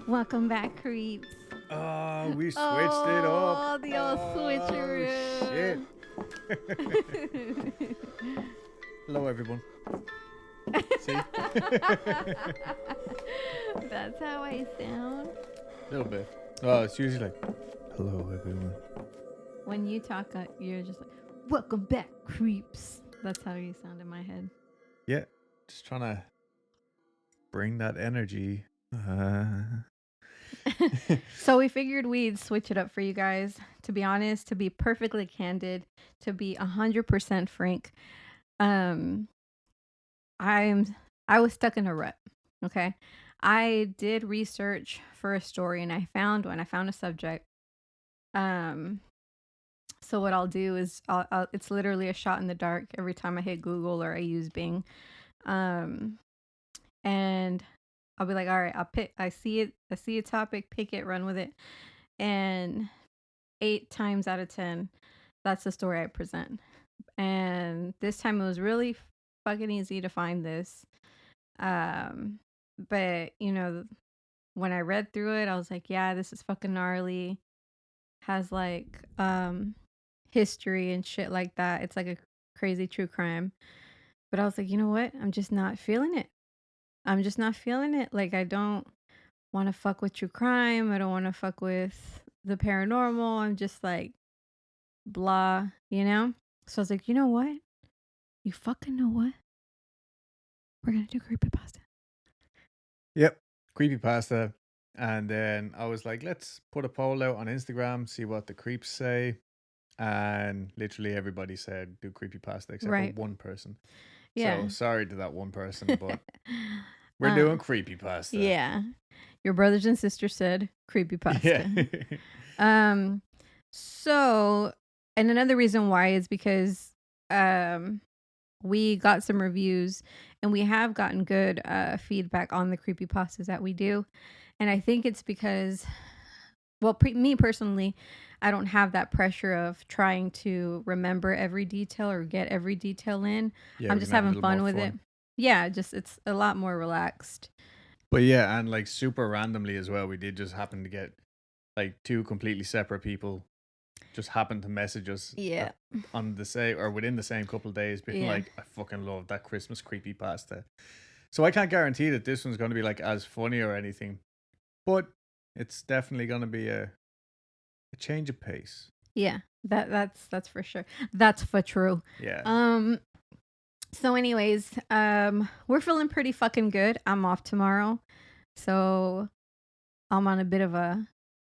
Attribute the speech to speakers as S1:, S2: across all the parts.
S1: Welcome back, creeps.
S2: Oh, we switched it
S1: Oh,
S2: up.
S1: the old
S2: Shit.
S1: switcheroo.
S2: Hello, everyone. See?
S1: That's how I sound.
S2: A little bit. Oh, it's usually like, hello, everyone.
S1: When you talk, you're just like, welcome back, creeps. That's how you sound in my head.
S2: Yeah, just trying to bring that energy.
S1: So we figured we'd switch it up for you guys. To be honest, to be perfectly candid, to be 100% frank, I was stuck in a rut. Okay, I did research for a story, and I found a subject. So what I'll do is it's literally a shot in the dark every time I hit Google or I use Bing, and I'll be like, all right, I see a topic, pick it, run with it, and 8 times out of 10, that's the story I present. And this time it was really fucking easy to find this. But when I read through it, I was like, yeah, this is fucking gnarly. Has like history and shit like that. It's like a crazy true crime. But I was like, you know what? I'm just not feeling it. Like, I don't want to fuck with true crime. I don't want to fuck with the paranormal. I'm just like, blah, So I was like, you know what? You fucking know what? We're going to do creepypasta.
S2: Yep, creepypasta. And then I was like, let's put a poll out on Instagram, see what the creeps say. And literally everybody said do creepypasta except
S1: Right.
S2: for one person.
S1: Yeah.
S2: So sorry to that one person, but we're doing creepypasta.
S1: Yeah. Your brothers and sisters said creepypasta.
S2: Yeah.
S1: So, and another reason why is because we got some reviews and we have gotten good feedback on the creepypastas that we do. And I think it's because, well, me personally, I don't have that pressure of trying to remember every detail or get every detail in.
S2: Yeah,
S1: I'm just having fun with it. Yeah, it's a lot more relaxed.
S2: But yeah, and like super randomly as well, we did just happen to get like 2 completely separate people just happened to message us
S1: Yeah.
S2: on the same or within the same couple of days being like, I fucking love that Christmas creepypasta. So I can't guarantee that this one's going to be like as funny or anything, but it's definitely going to be a change of pace.
S1: Yeah, that's for sure. That's for true.
S2: Yeah.
S1: So anyways, we're feeling pretty fucking good. I'm off tomorrow. So I'm on a bit of a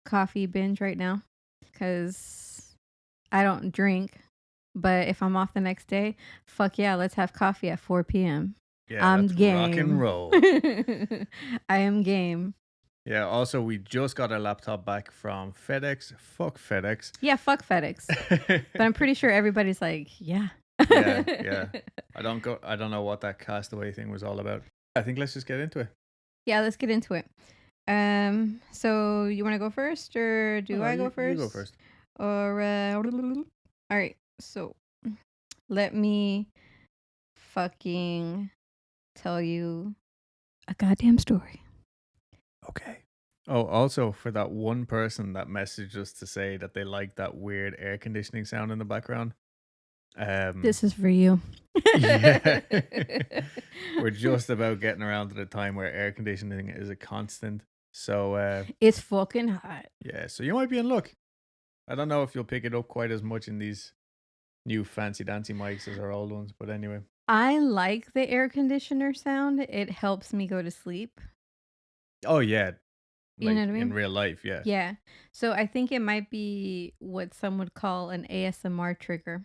S1: coffee binge right now cuz I don't drink. But if I'm off the next day, fuck yeah, let's have coffee at 4 p.m.
S2: Yeah,
S1: I'm game.
S2: rock and roll.
S1: I am game.
S2: Yeah, also we just got our laptop back from FedEx. Fuck FedEx.
S1: Yeah, fuck FedEx. But I'm pretty sure everybody's like, yeah.
S2: Yeah. I don't know what that castaway thing was all about. I think let's just get into it.
S1: Yeah, let's get into it. So you want to go first or do I go first?
S2: You go first.
S1: Or all right. So let me fucking tell you a goddamn story.
S2: Okay. Oh, also for that one person that messaged us to say that they like that weird air conditioning sound in the background.
S1: This is for you.
S2: Yeah. We're just about getting around to the time where air conditioning is a constant. So
S1: it's fucking hot.
S2: Yeah, so you might be in luck. I don't know if you'll pick it up quite as much in these new fancy dancy mics as our old ones, but anyway.
S1: I like the air conditioner sound. It helps me go to sleep.
S2: Oh yeah.
S1: You know what I mean?
S2: In real life, yeah.
S1: Yeah. So I think it might be what some would call an ASMR trigger,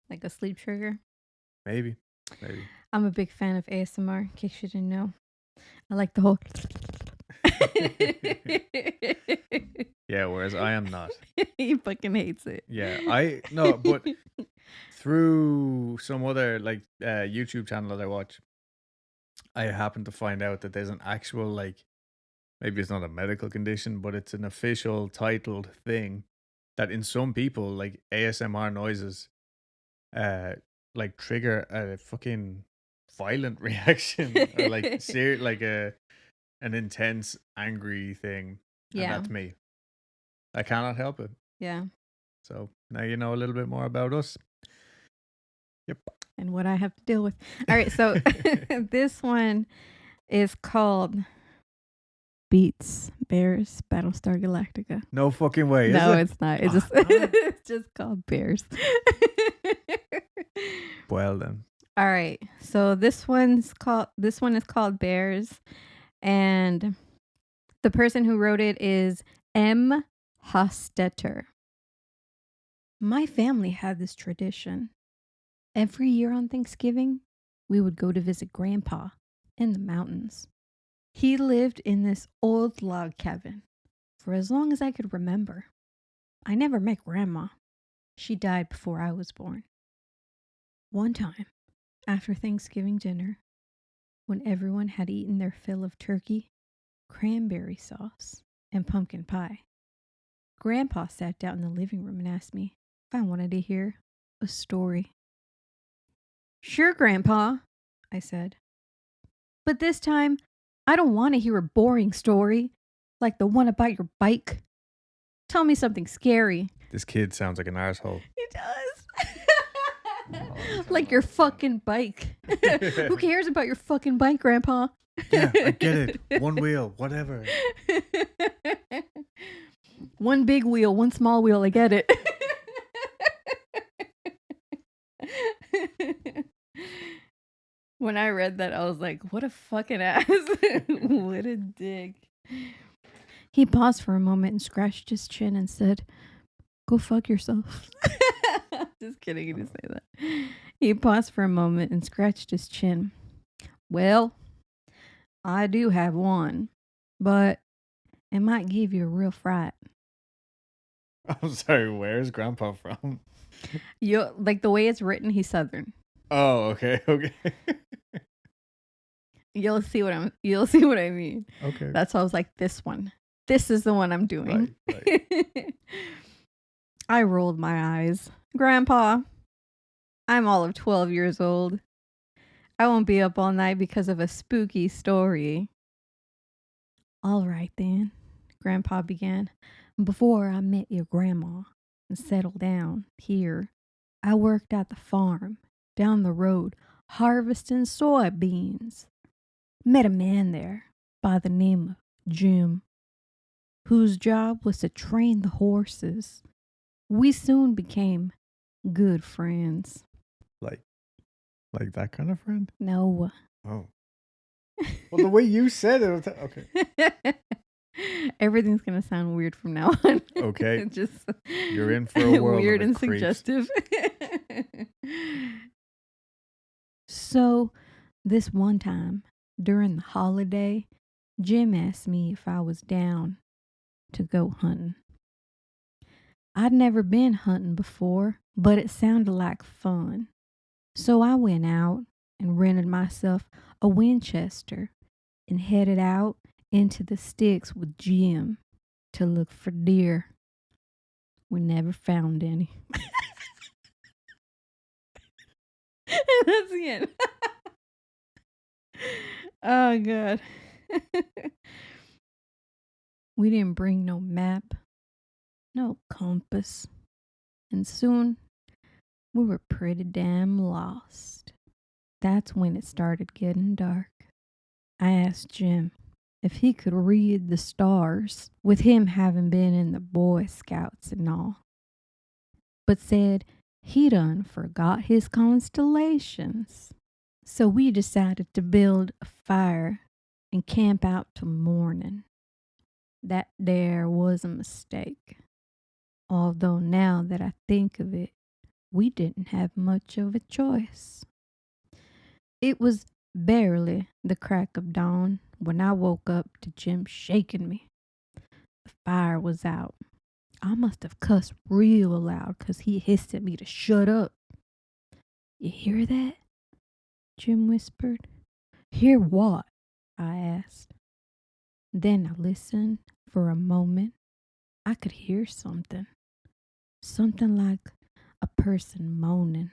S1: like a sleep trigger.
S2: Maybe.
S1: I'm a big fan of ASMR, in case you didn't know. I like the whole...
S2: Yeah, whereas I am not.
S1: He fucking hates it.
S2: Yeah, but through some other like YouTube channel that I watch, I happen to find out that there's an actual like, maybe it's not a medical condition, but it's an official titled thing that in some people like ASMR noises like trigger a fucking violent reaction or like an intense, angry thing, and
S1: Yeah.
S2: that's me. I cannot help it.
S1: Yeah.
S2: So now you know a little bit more about us. Yep.
S1: And what I have to deal with. All right. So this one is called Beats Bears Battlestar Galactica.
S2: No fucking way, is
S1: No,
S2: it?
S1: it's not. It's
S2: Oh,
S1: just
S2: no.
S1: it's just called Bears.
S2: Well then.
S1: All right. So this one is called Bears, and the person who wrote it is M. Hostetter. My family had this tradition. Every year on Thanksgiving, we would go to visit Grandpa in the mountains. He lived in this old log cabin for as long as I could remember. I never met Grandma. She died before I was born. One time, after Thanksgiving dinner, when everyone had eaten their fill of turkey, cranberry sauce, and pumpkin pie, Grandpa sat down in the living room and asked me if I wanted to hear a story. Sure, Grandpa, I said. But this time, I don't want to hear a boring story like the one about your bike. Tell me something scary.
S2: This kid sounds like an arsehole.
S1: He does. Like your fucking bike. Who cares about your fucking bike, Grandpa?
S2: Yeah, I get it. One wheel, whatever.
S1: One big wheel, one small wheel, I get it. When I read that, I was like, what a fucking ass. What a dick. He paused for a moment and scratched his chin and said, go fuck yourself. Just kidding, he didn't say that. He paused for a moment and scratched his chin. Well, I do have one, but it might give you a real fright.
S2: I'm sorry, where's Grandpa from?
S1: You like the way it's written, he's Southern.
S2: Oh, okay.
S1: You'll see what I mean.
S2: Okay.
S1: That's why I was like, this one. This is the one I'm doing.
S2: Right.
S1: I rolled my eyes. Grandpa, I'm all of 12 years old. I won't be up all night because of a spooky story. All right then, Grandpa began. Before I met your grandma and settled down here, I worked at the farm down the road harvesting soybeans. Met a man there by the name of Jim, whose job was to train the horses. We soon became good friends.
S2: Like that kind of friend?
S1: No.
S2: Oh. Well, the way you said it, okay.
S1: Everything's gonna sound weird from now on.
S2: Okay.
S1: Just
S2: You're in for a world
S1: weird
S2: of
S1: and
S2: creeps.
S1: suggestive. So, this one time during the holiday, Jim asked me if I was down to go hunting. I'd never been hunting before, but it sounded like fun. So I went out and rented myself a Winchester and headed out into the sticks with Jim to look for deer. We never found any. That's the end. Oh, God. We didn't bring no map, no compass, and soon we were pretty damn lost. That's when it started getting dark. I asked Jim if he could read the stars, with him having been in the Boy Scouts and all, but said he done forgot his constellations. So we decided to build a fire and camp out till morning. That there was a mistake. Although now that I think of it, we didn't have much of a choice. It was barely the crack of dawn when I woke up to Jim shaking me. The fire was out. I must have cussed real loud because he hissed at me to shut up. You hear that? Jim whispered. Hear what? I asked. Then I listened for a moment. I could hear something. Something like a person moaning.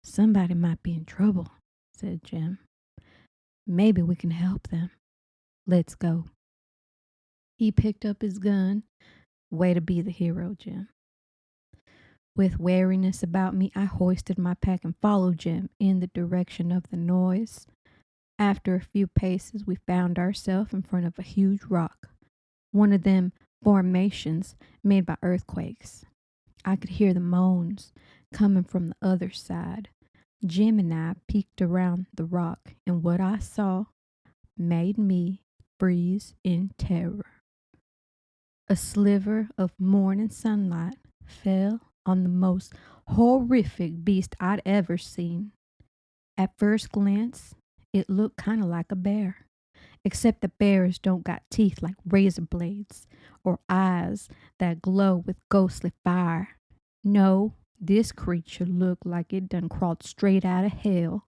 S1: Somebody might be in trouble, said Jim. Maybe we can help them. Let's go. He picked up his gun. Way to be the hero, Jim. With wariness about me, I hoisted my pack and followed Jim in the direction of the noise. After a few paces, we found ourselves in front of a huge rock, one of them formations made by earthquakes. I could hear the moans coming from the other side. Jim and I peeked around the rock, and what I saw made me freeze in terror. A sliver of morning sunlight fell on the most horrific beast I'd ever seen. At first glance, it looked kind of like a bear, except the bears don't got teeth like razor blades or eyes that glow with ghostly fire. No, this creature looked like it done crawled straight out of hell.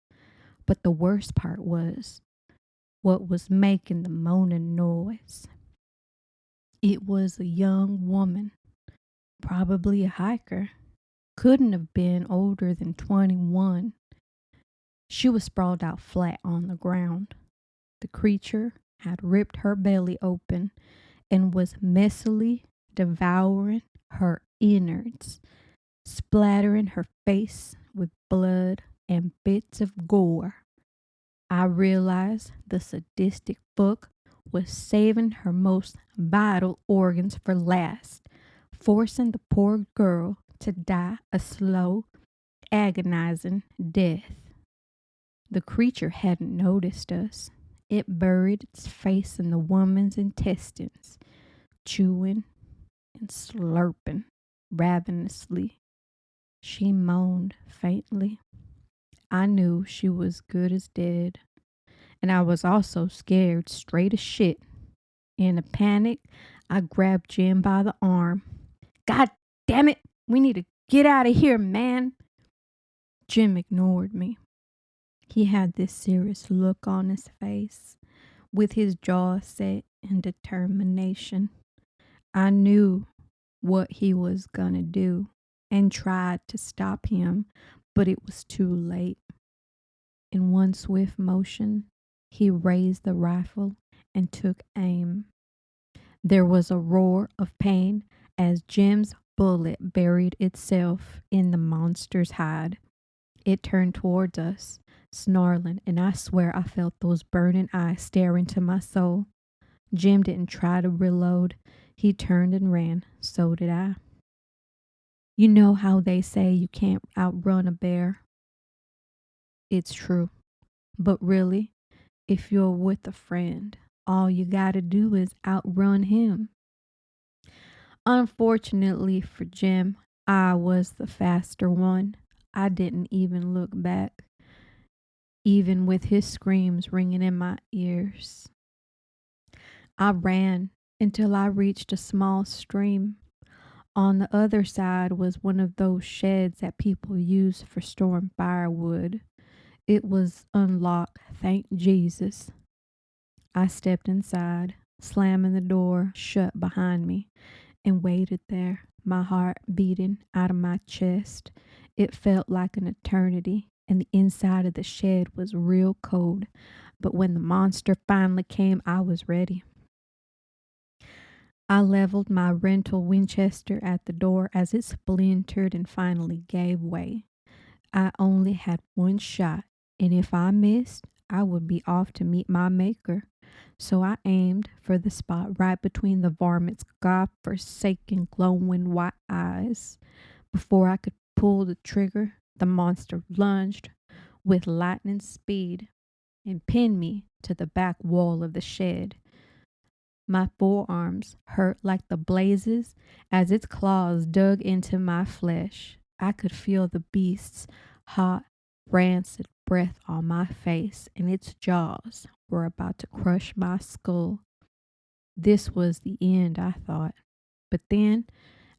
S1: But the worst part was what was making the moaning noise. It was a young woman, probably a hiker. Couldn't have been older than 21. She was sprawled out flat on the ground. The creature had ripped her belly open and was messily devouring her innards, splattering her face with blood and bits of gore. I realized the sadistic fuck was saving her most vital organs for last, forcing the poor girl to die a slow, agonizing death. The creature hadn't noticed us. It buried its face in the woman's intestines, chewing and slurping ravenously. She moaned faintly. I knew she was good as dead, and I was also scared straight as shit. In a panic, I grabbed Jim by the arm. God damn it, we need to get out of here, man. Jim ignored me. He had this serious look on his face, with his jaw set in determination. I knew what he was gonna do and tried to stop him, but it was too late. In one swift motion, he raised the rifle and took aim. There was a roar of pain as Jim's bullet buried itself in the monster's hide. It turned towards us, snarling, and I swear I felt those burning eyes stare into my soul. Jim didn't try to reload. He turned and ran. So did I. You know how they say you can't outrun a bear? It's true. But really, if you're with a friend, all you gotta do is outrun him. Unfortunately for Jim, I was the faster one. I didn't even look back, even with his screams ringing in my ears. I ran until I reached a small stream. On the other side was one of those sheds that people use for storing firewood. It was unlocked, thank Jesus. I stepped inside, slamming the door shut behind me, and waited there, my heart beating out of my chest. It felt like an eternity, and the inside of the shed was real cold. But when the monster finally came, I was ready. I leveled my rental Winchester at the door as it splintered and finally gave way. I only had one shot, and if I missed, I would be off to meet my maker. So I aimed for the spot right between the varmint's god-forsaken glowing white eyes. Before I could pull the trigger, the monster lunged with lightning speed and pinned me to the back wall of the shed. My forearms hurt like the blazes as its claws dug into my flesh. I could feel the beast's hot, rancid breath on my face, and its jaws were about to crush my skull. This was the end, I thought. But then,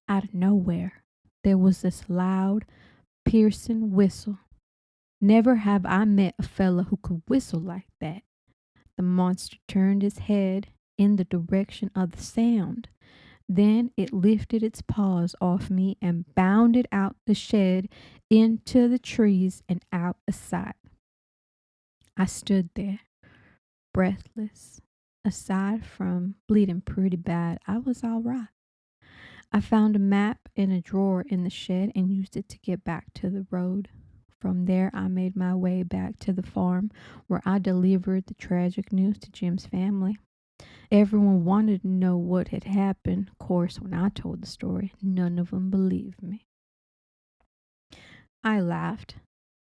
S1: out of nowhere, there was this loud, piercing whistle. Never have I met a fella who could whistle like that. The monster turned its head in the direction of the sound. Then it lifted its paws off me and bounded out the shed into the trees and out of sight. I stood there, breathless, aside from bleeding pretty bad, I was all right. I found a map in a drawer in the shed and used it to get back to the road. From there, I made my way back to the farm where I delivered the tragic news to Jim's family. Everyone wanted to know what had happened. Of course, when I told the story, none of them believed me. I laughed.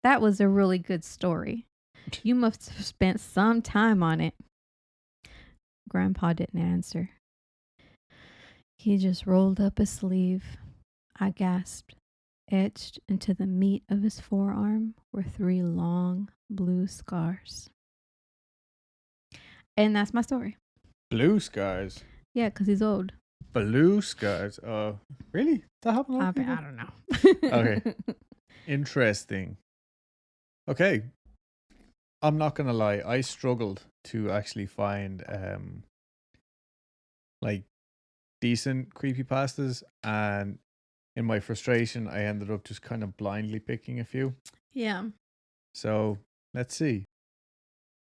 S1: That was a really good story. You must have spent some time on it. Grandpa didn't answer. He just rolled up his sleeve. I gasped. Etched into the meat of his forearm were 3 long blue scars. And that's my story.
S2: Blue scars.
S1: Yeah, because he's old.
S2: Blue scars. Really? That happened?
S1: I don't know.
S2: Okay. Interesting. Okay. I'm not gonna lie. I struggled to actually find like decent creepypastas, and in my frustration, I ended up just kind of blindly picking a few.
S1: Yeah.
S2: So let's see.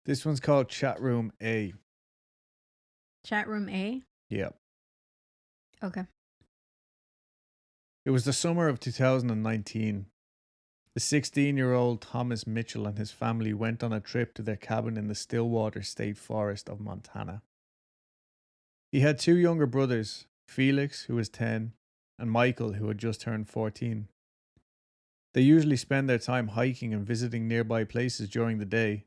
S2: This one's called Chat Room A.
S1: Chat room A?
S2: Yeah.
S1: Okay.
S2: It was the summer of 2019. The 16-year-old Thomas Mitchell and his family went on a trip to their cabin in the Stillwater State Forest of Montana. He had 2 younger brothers, Felix, who was 10, and Michael, who had just turned 14. They usually spend their time hiking and visiting nearby places during the day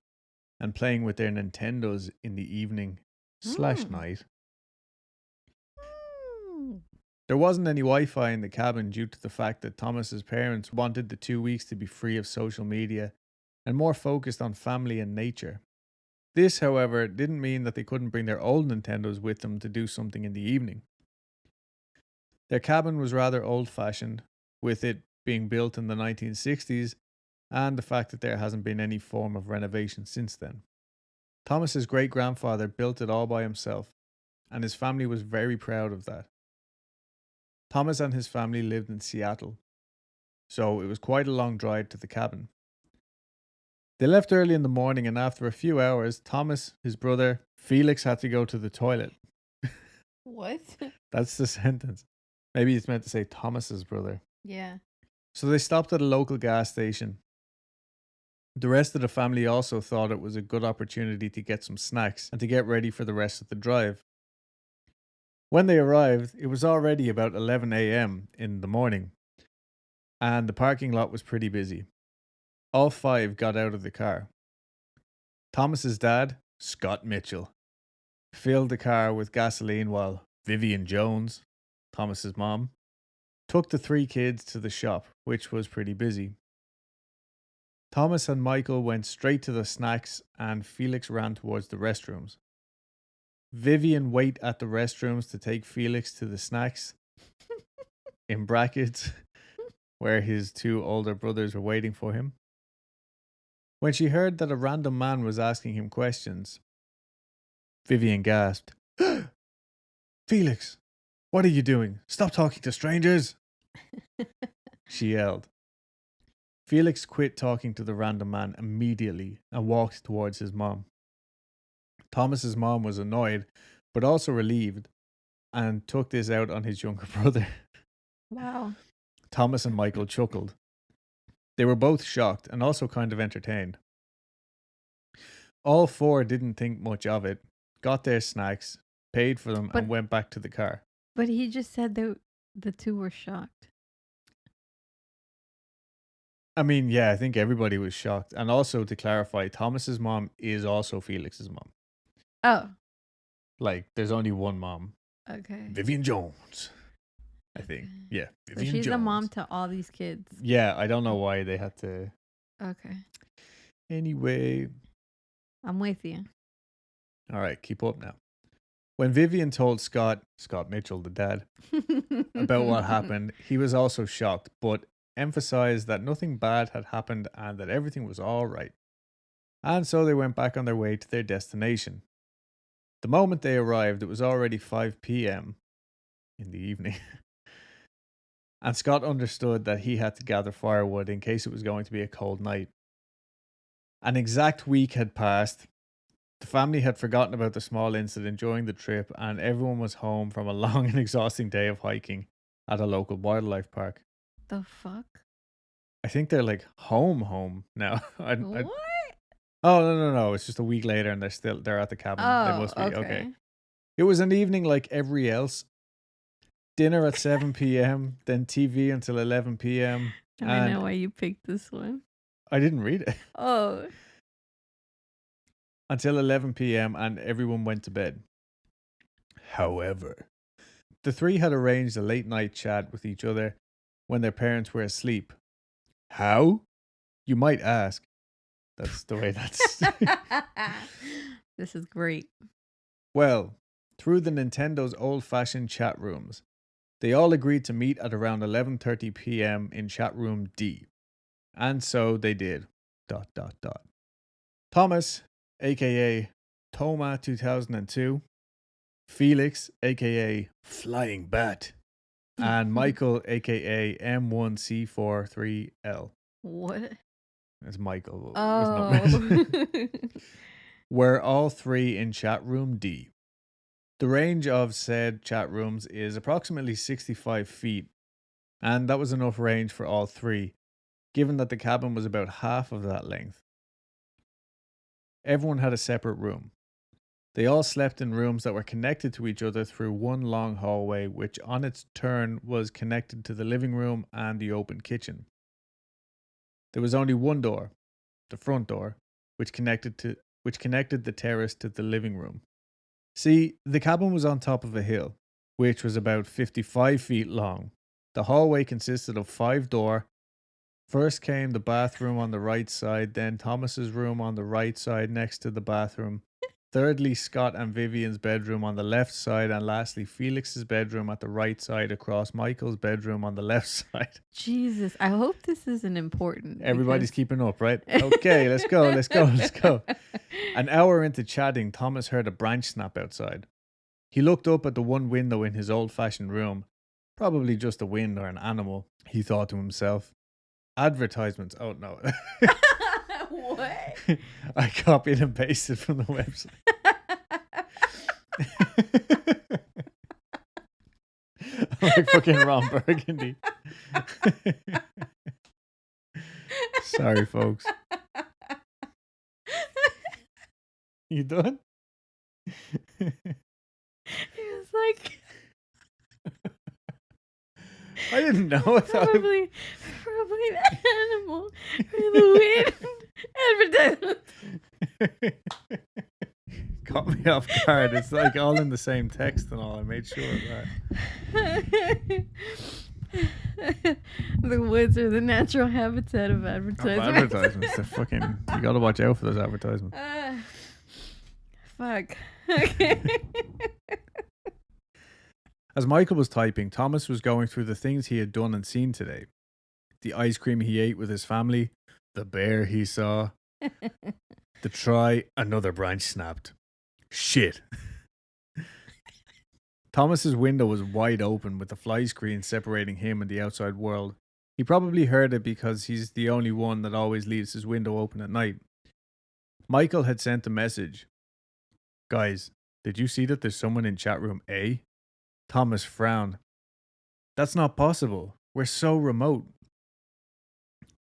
S2: and playing with their Nintendos in the evening / night. There wasn't any Wi-Fi in the cabin due to the fact that Thomas's parents wanted the 2 weeks to be free of social media and more focused on family and nature. This, however, didn't mean that they couldn't bring their old Nintendos with them to do something in the evening. Their cabin was rather old-fashioned, with it being built in the 1960s and the fact that there hasn't been any form of renovation since then. Thomas's great-grandfather built it all by himself, and his family was very proud of that. Thomas and his family lived in Seattle, so it was quite a long drive to the cabin. They left early in the morning, and after a few hours, Thomas, his brother, Felix had to go to the toilet.
S1: What?
S2: That's the sentence. Maybe it's meant to say Thomas's brother.
S1: Yeah.
S2: So they stopped at a local gas station. The rest of the family also thought it was a good opportunity to get some snacks and to get ready for the rest of the drive. When they arrived, it was already about 11 a.m. in the morning, and the parking lot was pretty busy. All 5 got out of the car. Thomas's dad, Scott Mitchell, filled the car with gasoline while Vivian Jones, Thomas's mom, took the 3 kids to the shop, which was pretty busy. Thomas and Michael went straight to the snacks and Felix ran towards the restrooms. Vivian wait at the restrooms to take Felix to the snacks, in brackets, where his 2 older brothers were waiting for him. When she heard that a random man was asking him questions, Vivian gasped, "Felix, what are you doing? Stop talking to strangers!" she yelled. Felix quit talking to the random man immediately and walked towards his mom. Thomas's mom was annoyed, but also relieved, and took this out on his younger brother.
S1: Wow.
S2: Thomas and Michael chuckled. They were both shocked and also kind of entertained. All 4 didn't think much of it, got their snacks, paid for them, and went back to the car.
S1: But he just said the 2 were shocked.
S2: I mean, yeah, I think everybody was shocked. And also, to clarify, Thomas's mom is also Felix's mom.
S1: Oh.
S2: Like, there's only one mom.
S1: Okay.
S2: Vivian Jones, I think.
S1: Okay.
S2: Yeah,
S1: So
S2: Vivian
S1: she's
S2: Jones.
S1: the mom to all these kids.
S2: Yeah, I don't know why they had to.
S1: Okay.
S2: Anyway.
S1: I'm with you.
S2: All right, keep up now. When Vivian told Scott Mitchell, the dad, about what happened, he was also shocked, but emphasized that nothing bad had happened and that everything was all right. And so they went back on their way to their destination. The moment they arrived, it was already 5 p.m. in the evening. And Scott understood that he had to gather firewood in case it was going to be a cold night. An exact week had passed, The family had forgotten about the small incident during the trip, and everyone was home from a long and exhausting day of hiking at a local wildlife park.
S1: The fuck?
S2: I think they're like home now.
S1: What?
S2: Oh no! It's just a week later, and they're at the cabin. They
S1: Oh,
S2: must be okay.
S1: okay.
S2: It was an evening like every else. Dinner at 7 p.m., then TV until 11 p.m.
S1: And I know
S2: And
S1: why you picked this one.
S2: I didn't read it
S1: Oh.
S2: until 11 p.m. and everyone went to bed. However, the three had arranged a late night chat with each other when their parents were asleep. How? You might ask. That's the way that's.
S1: This is great.
S2: Well, through the Nintendo's old-fashioned chat rooms, they all agreed to meet at around 11:30 p.m. in chat room D. And so they did. ... Thomas, aka Toma 2002, Felix, aka Flying Bat, and Michael, aka M1C43L.
S1: What?
S2: That's Michael.
S1: Oh.
S2: Were all three in chat room D. The range of said chat rooms is approximately 65 feet, and that was enough range for all three, given that the cabin was about half of that length. Everyone had a separate room. They all slept in rooms that were connected to each other through one long hallway, which on its turn was connected to the living room and the open kitchen. There was only one door, the front door, which connected the terrace to the living room. See, the cabin was on top of a hill, which was about 55 feet long. The hallway consisted of 5 doors. First came the bathroom on the right side, then Thomas's room on the right side next to the bathroom. Thirdly, Scott and Vivian's bedroom on the left side, and lastly, Felix's bedroom at the right side across Michael's bedroom on the left side.
S1: Jesus, I hope this isn't important.
S2: Everybody's keeping up, right? Okay, let's go. An hour into chatting, Thomas heard a branch snap outside. He looked up at the one window in his old-fashioned room. Probably just a wind or an animal, he thought to himself. Advertisements. Oh, no.
S1: What?
S2: I copied and pasted from the website. I'm like fucking Ron Burgundy. Sorry, folks. You done?
S1: He was like,
S2: I didn't know. I thought
S1: probably an animal for the wind. Advertisement.
S2: Caught me off guard. It's like all in the same text and all. I made sure of that.
S1: The woods are the natural habitat of advertisements.
S2: Advertisements. They're fucking. You gotta watch out for those advertisements.
S1: Fuck. Okay.
S2: As Michael was typing, Thomas was going through the things he had done and seen today. The ice cream he ate with his family, the bear he saw, the try, another branch snapped. Shit. Thomas's window was wide open with the fly screen separating him and the outside world. He probably heard it because he's the only one that always leaves his window open at night. Michael had sent a message. Guys, did you see that there's someone in chat room A? Thomas frowned. That's not possible. We're so remote.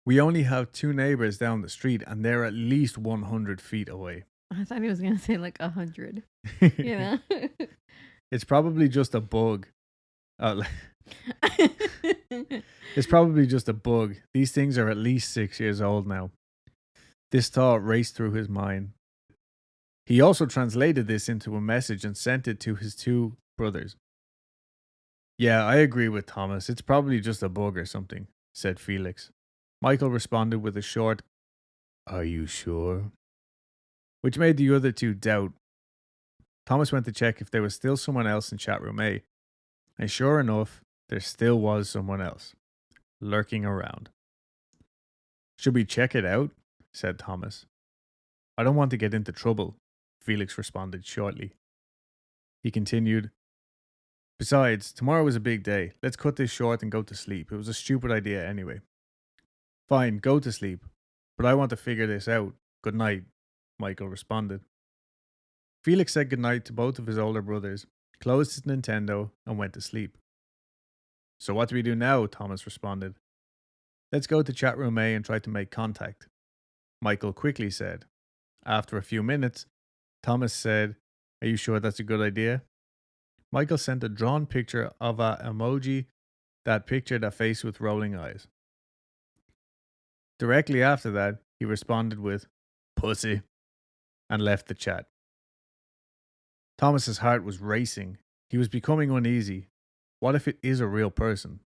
S2: We only have 2 neighbors down the street and they're at least 100 feet away.
S1: I thought he was going to say like 100. You know?
S2: It's probably just a bug. It's probably just a bug. These things are at least 6 years old now. This thought raced through his mind. He also translated this into a message and sent it to his 2 brothers. Yeah, I agree with Thomas. It's probably just a bug or something, said Felix. Michael responded with a short, "Are you sure?" which made the other 2 doubt. Thomas went to check if there was still someone else in chat room A, and sure enough, there still was someone else, lurking around. Should we check it out? Said Thomas. I don't want to get into trouble, Felix responded shortly. He continued, besides, tomorrow is a big day. Let's cut this short and go to sleep. It was a stupid idea anyway. Fine, go to sleep, but I want to figure this out. Good night, Michael responded. Felix said goodnight to both of his older brothers, closed his Nintendo, and went to sleep. So what do we do now? Thomas responded. Let's go to chat room A and try to make contact, Michael quickly said. After a few minutes, Thomas said, Are you sure that's a good idea? Michael sent a drawn picture of a emoji that pictured a face with rolling eyes. Directly after that, he responded with, Pussy, and left the chat. Thomas's heart was racing. He was becoming uneasy. What if it is a real person?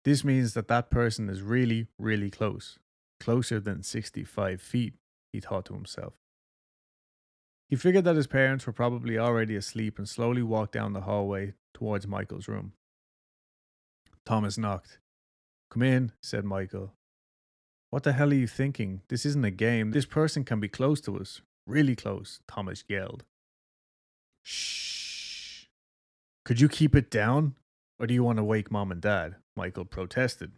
S2: This means that that person is really, really close. Closer than 65 feet, he thought to himself. He figured that his parents were probably already asleep and slowly walked down the hallway towards Michael's room. Thomas knocked. Come in, said Michael. What the hell are you thinking? This isn't a game. This person can be close to us. Really close, Thomas yelled. Shh. Could you keep it down? Or do you want to wake Mom and Dad? Michael protested.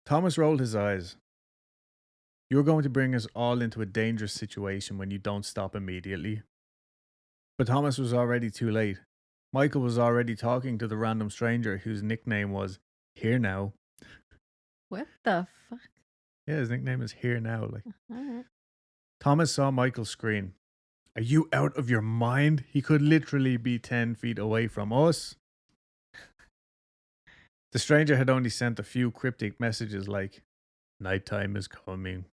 S2: Thomas rolled his eyes. You're going to bring us all into a dangerous situation when you don't stop immediately. But Thomas was already too late. Michael was already talking to the random stranger whose nickname was Here Now.
S1: What the fuck?
S2: Yeah, his nickname is Here Now.
S1: Alright.
S2: Thomas saw Michael's screen. Are you out of your mind? He could literally be 10 feet away from us. The stranger had only sent a few cryptic messages like, Nighttime is coming,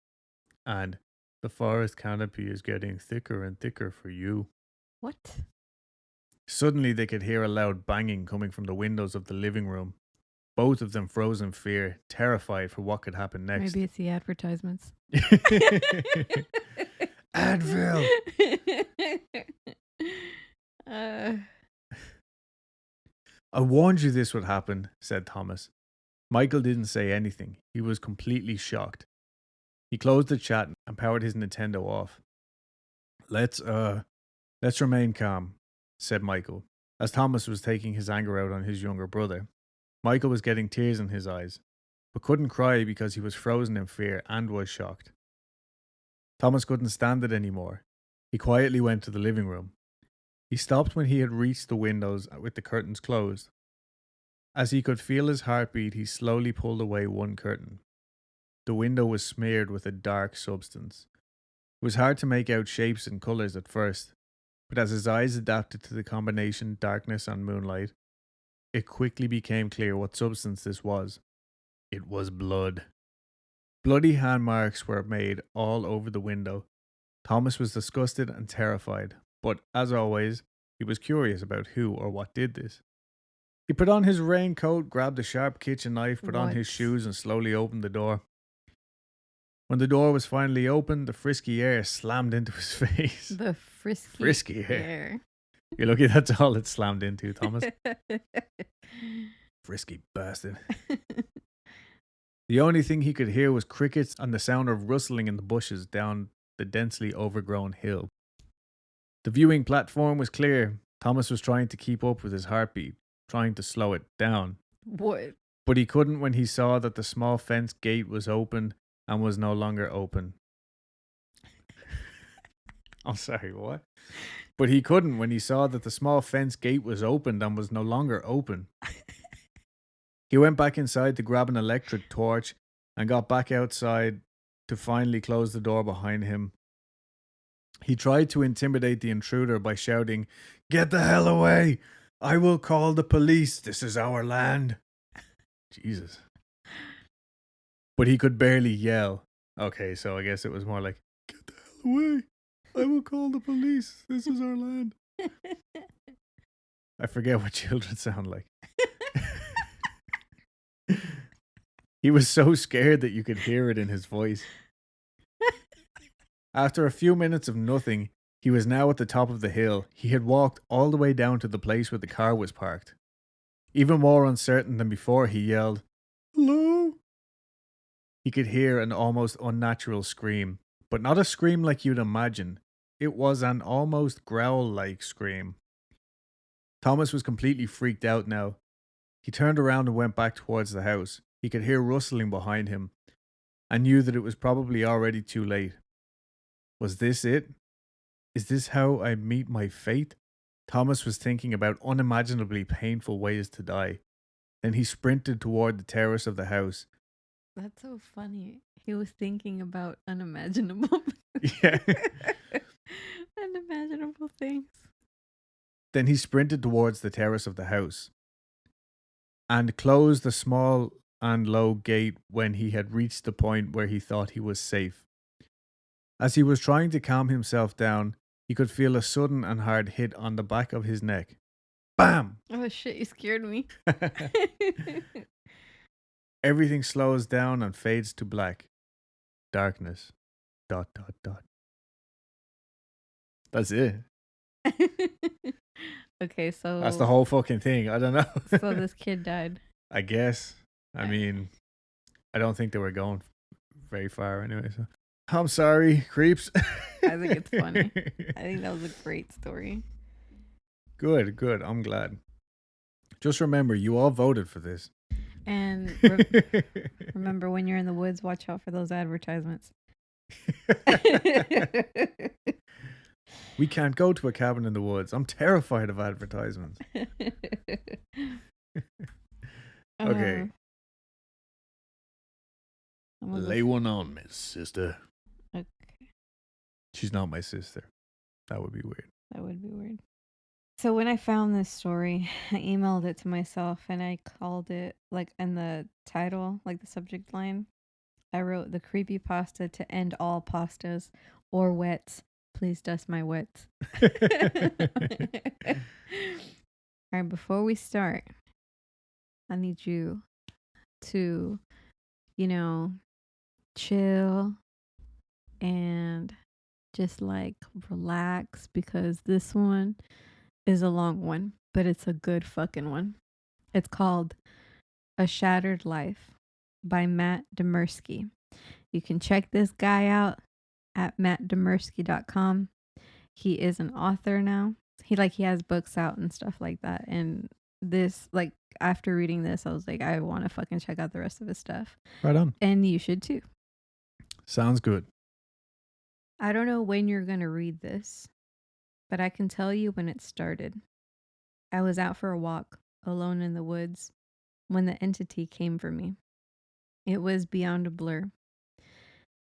S2: and the forest canopy is getting thicker and thicker for you.
S1: What?
S2: Suddenly they could hear a loud banging coming from the windows of the living room. Both of them froze in fear, terrified for what could happen next.
S1: Maybe it's the advertisements.
S2: Advil! I warned you this would happen, said Thomas. Michael didn't say anything. He was completely shocked. He closed the chat and powered his Nintendo off. Let's remain calm, said Michael, as Thomas was taking his anger out on his younger brother. Michael was getting tears in his eyes, but couldn't cry because he was frozen in fear and was shocked. Thomas couldn't stand it anymore. He quietly went to the living room. He stopped when he had reached the windows with the curtains closed. As he could feel his heartbeat, he slowly pulled away one curtain. The window was smeared with a dark substance. It was hard to make out shapes and colors at first, but as his eyes adapted to the combination darkness and moonlight, it quickly became clear what substance this was. It was blood. Bloody hand marks were made all over the window. Thomas was disgusted and terrified, but as always, he was curious about who or what did this. He put on his raincoat, grabbed a sharp kitchen knife, put on his shoes, and slowly opened the door. When the door was finally opened, the frisky air slammed into his face.
S1: The
S2: frisky air. You're lucky that's all it slammed into, Thomas. Frisky bastard. The only thing he could hear was crickets and the sound of rustling in the bushes down the densely overgrown hill. The viewing platform was clear. Thomas was trying to keep up with his heartbeat, trying to slow it down.
S1: What?
S2: But he couldn't when he saw that the small fence gate was open and was no longer open. I'm sorry, what? But he couldn't when he saw that the small fence gate was opened and was no longer open. He went back inside to grab an electric torch and got back outside to finally close the door behind him. He tried to intimidate the intruder by shouting, "Get the hell away! I will call the police. This is our land." Jesus. But he could barely yell. Okay, so I guess it was more like, "Get the hell away! I will call the police. This is our land." I forget what children sound like. He was so scared that you could hear it in his voice. After a few minutes of nothing, he was now at the top of the hill. He had walked all the way down to the place where the car was parked. Even more uncertain than before, he yelled, "Hello?" He could hear an almost unnatural scream, but not a scream like you'd imagine. It was an almost growl-like scream. Thomas was completely freaked out now. He turned around and went back towards the house. He could hear rustling behind him and knew that it was probably already too late. Was this it? Is this how I meet my fate? Thomas was thinking about unimaginably painful ways to die. Then he sprinted toward the terrace of the house.
S1: That's so funny. He was thinking about unimaginable
S2: Yeah.
S1: unimaginable things.
S2: Then he sprinted towards the terrace of the house and closed the small and low gate when he had reached the point where he thought he was safe. As he was trying to calm himself down, he could feel a sudden and hard hit on the back of his neck. Bam!
S1: Oh shit, you scared me.
S2: Everything slows down and fades to black. Darkness. ... That's it.
S1: Okay,
S2: That's the
S1: so
S2: whole fucking thing. I don't know.
S1: so this kid died.
S2: I guess. I mean, I don't think they were going very far anyway. So I'm sorry, creeps.
S1: I think it's funny. I think that was a great story.
S2: Good, good. I'm glad. Just remember, you all voted for this.
S1: And remember, when you're in the woods, watch out for those advertisements.
S2: We can't go to a cabin in the woods. I'm terrified of advertisements. Okay. Lay one on me, sister.
S1: Okay.
S2: She's not my sister. That would be weird.
S1: That would be weird. So when I found this story, I emailed it to myself and I called it, like, in the title, like the subject line, I wrote the creepypasta to end all pastas or wets. Please dust my wets. All right, before we start, I need you to, chill and just like relax, because this one is a long one, but it's a good fucking one. It's called A Shattered Life by Matt Demersky. You can check this guy out at mattdemersky.com. He is an author now. He has books out and stuff like that. And this, like, after reading this, I was like, I want to fucking check out the rest of his stuff.
S2: Right on.
S1: And you should too.
S2: Sounds good.
S1: I don't know when you're going to read this, but I can tell you when it started. I was out for a walk, alone in the woods, when the entity came for me. It was beyond a blur.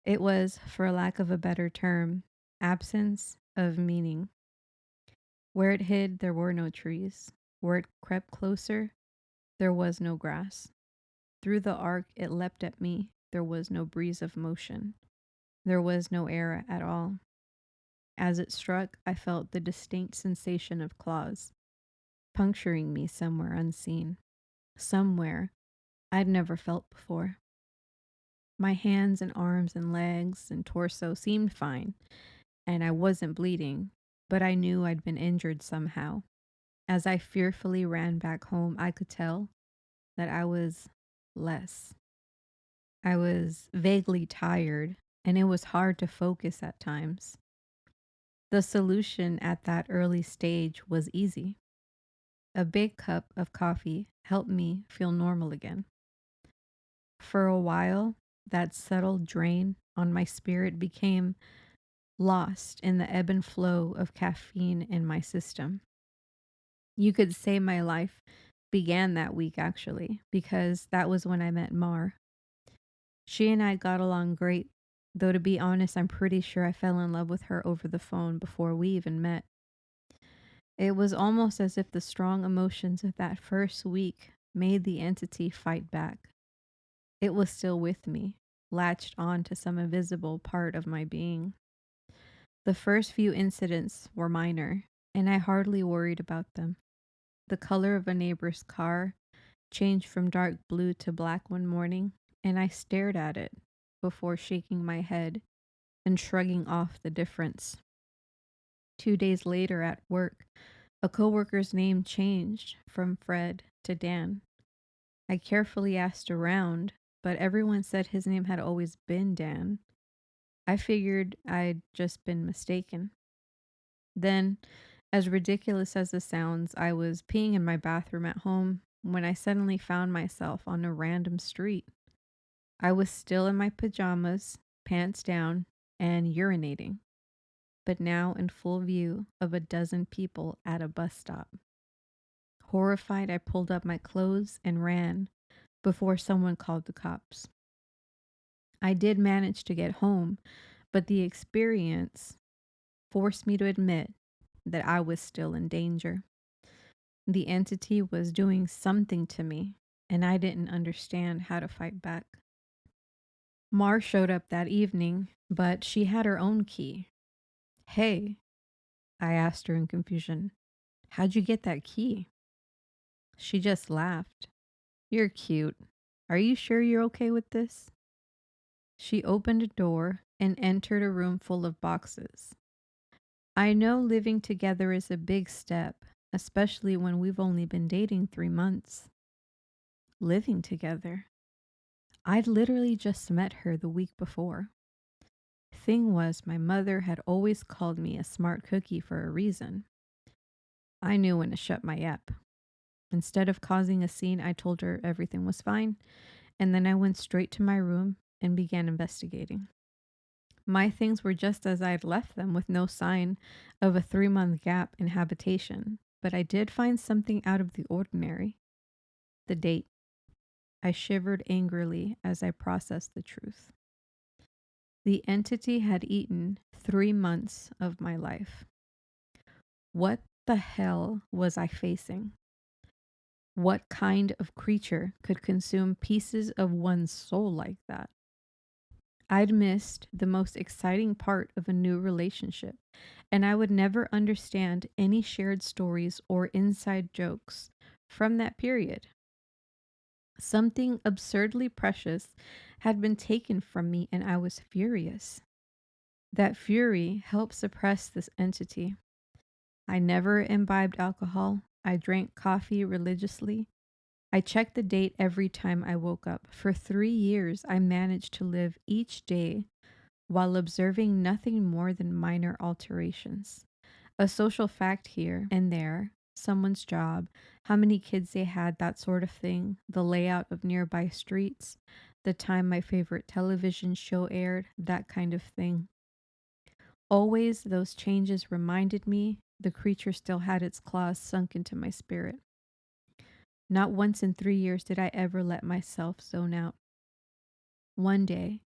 S1: It was, for lack of a better term, absence of meaning. Where it hid, there were no trees. Where it crept closer, there was no grass. Through the arc it leapt at me, there was no breeze of motion. There was no air at all. As it struck, I felt the distinct sensation of claws, puncturing me somewhere unseen, somewhere I'd never felt before. My hands and arms and legs and torso seemed fine, and I wasn't bleeding, but I knew I'd been injured somehow. As I fearfully ran back home, I could tell that I was less. I was vaguely tired, and it was hard to focus at times. The solution at that early stage was easy. A big cup of coffee helped me feel normal again. For a while, that subtle drain on my spirit became lost in the ebb and flow of caffeine in my system. You could say my life began that week, actually, because that was when I met Mar. She and I got along great, though to be honest, I'm pretty sure I fell in love with her over the phone before we even met. It was almost as if the strong emotions of that first week made the entity fight back. It was still with me, latched on to some invisible part of my being. The first few incidents were minor, and I hardly worried about them. The color of a neighbor's car changed from dark blue to black one morning, and I stared at it before shaking my head and shrugging off the difference. 2 days later at work, a coworker's name changed from Fred to Dan. I carefully asked around, but everyone said his name had always been Dan. I figured I'd just been mistaken. Then, as ridiculous as this sounds, I was peeing in my bathroom at home when I suddenly found myself on a random street. I was still in my pajamas, pants down, and urinating. but now in full view of a dozen people at a bus stop. Horrified, I pulled up my clothes and ran before someone called the cops. I did manage to get home, but the experience forced me to admit that I was still in danger. The entity was doing something to me, and I didn't understand how to fight back. Mar showed up that evening, but she had her own key. Hey, I asked her in confusion, how'd you get that key? She just laughed. You're cute. Are you sure you're okay with this? She opened a door and entered a room full of boxes. I know living together is a big step, especially when we've only been dating 3 months. Living together. I'd literally just met her the week before. Thing was, my mother had always called me a smart cookie for a reason. I knew when to shut my yap. Instead of causing a scene, I told her everything was fine, and then I went straight to my room and began investigating. My things were just as I had left them, with no sign of a 3-month gap in habitation, but I did find something out of the ordinary. The date. I shivered angrily as I processed the truth. The entity had eaten 3 months of my life. What the hell was I facing? What kind of creature could consume pieces of one's soul like that? I'd missed the most exciting part of a new relationship, and I would never understand any shared stories or inside jokes from that period. Something absurdly precious had been taken from me, and I was furious. That fury helped suppress this entity. I never imbibed alcohol. I drank coffee religiously. I checked the date every time I woke up. For 3 years, I managed to live each day while observing nothing more than minor alterations. A social fact here and there, someone's job, how many kids they had, that sort of thing, the layout of nearby streets, the time my favorite television show aired, that kind of thing. Always those changes reminded me the creature still had its claws sunk into my spirit. Not once in 3 years did I ever let myself zone out. One day,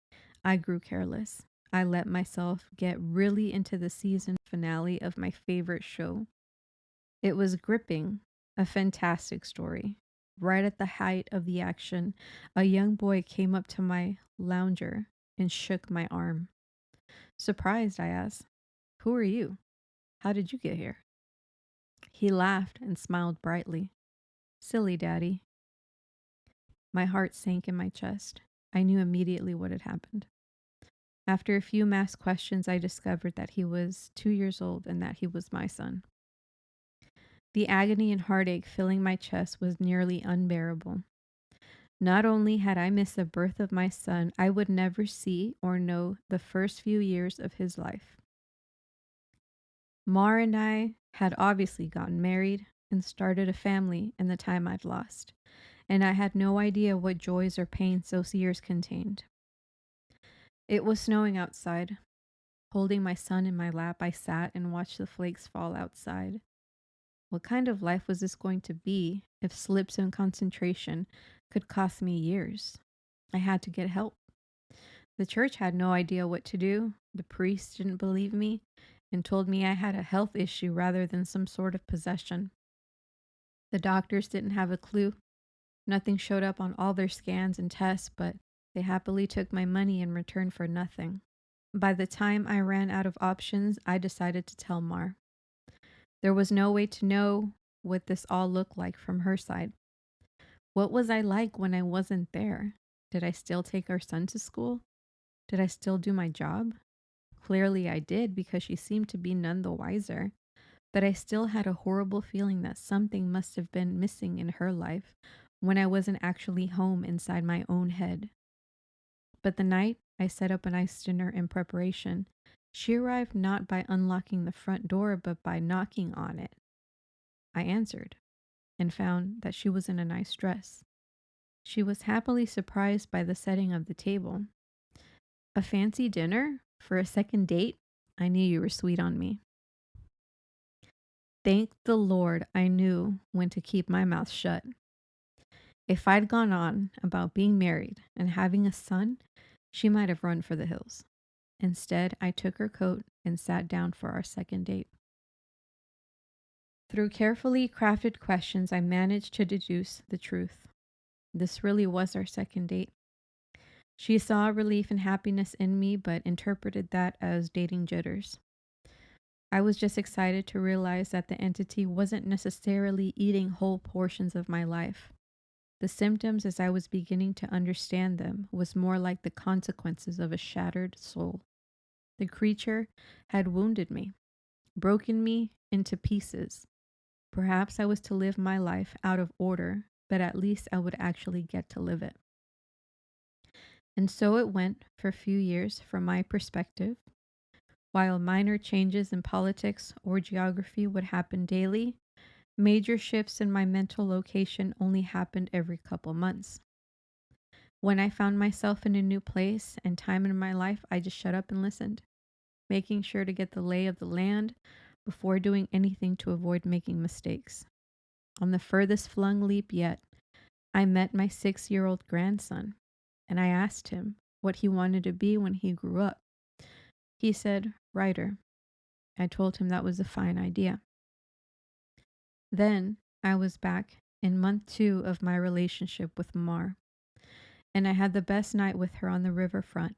S1: I grew careless. I let myself get really into the season finale of my favorite show. It was gripping, a fantastic story. Right at the height of the action, a young boy came up to my lounger and shook my arm. Surprised, I asked, "Who are you? How did you get here?" He laughed and smiled brightly. "Silly, Daddy." My heart sank in my chest. I knew immediately what had happened. After a few mass questions, I discovered that he was 2 years old and that he was my son. The agony and heartache filling my chest was nearly unbearable. Not only had I missed the birth of my son, I would never see or know the first few years of his life. Mar and I had obviously gotten married and started a family in the time I'd lost, and I had no idea what joys or pains those years contained. It was snowing outside. Holding my son in my lap, I sat and watched the flakes fall outside. What kind of life was this going to be if slips in concentration could cost me years? I had to get help. The church had no idea what to do. The priest didn't believe me and told me I had a health issue rather than some sort of possession. The doctors didn't have a clue. Nothing showed up on all their scans and tests, but they happily took my money in return for nothing. By the time I ran out of options, I decided to tell Mar. There was no way to know what this all looked like from her side. What was I like when I wasn't there? Did I still take our son to school? Did I still do my job? Clearly I did, because she seemed to be none the wiser. But I still had a horrible feeling that something must have been missing in her life when I wasn't actually home inside my own head. But the night I set up a nice dinner in preparation, she arrived not by unlocking the front door, but by knocking on it. I answered and found that she was in a nice dress. She was happily surprised by the setting of the table. A fancy dinner for a second date? I knew you were sweet on me. Thank the Lord I knew when to keep my mouth shut. If I'd gone on about being married and having a son, she might have run for the hills. Instead, I took her coat and sat down for our second date. Through carefully crafted questions, I managed to deduce the truth. This really was our second date. She saw relief and happiness in me, but interpreted that as dating jitters. I was just excited to realize that the entity wasn't necessarily eating whole portions of my life. The symptoms, as I was beginning to understand them, was more like the consequences of a shattered soul. The creature had wounded me, broken me into pieces. Perhaps I was to live my life out of order, but at least I would actually get to live it. And so it went for a few years from my perspective. While minor changes in politics or geography would happen daily, major shifts in my mental location only happened every couple months. When I found myself in a new place and time in my life, I just shut up and listened, making sure to get the lay of the land before doing anything to avoid making mistakes. On the furthest flung leap yet, I met my 6-year-old grandson, and I asked him what he wanted to be when he grew up. He said, writer. I told him that was a fine idea. Then I was back in month 2 of my relationship with Mar, and I had the best night with her on the riverfront.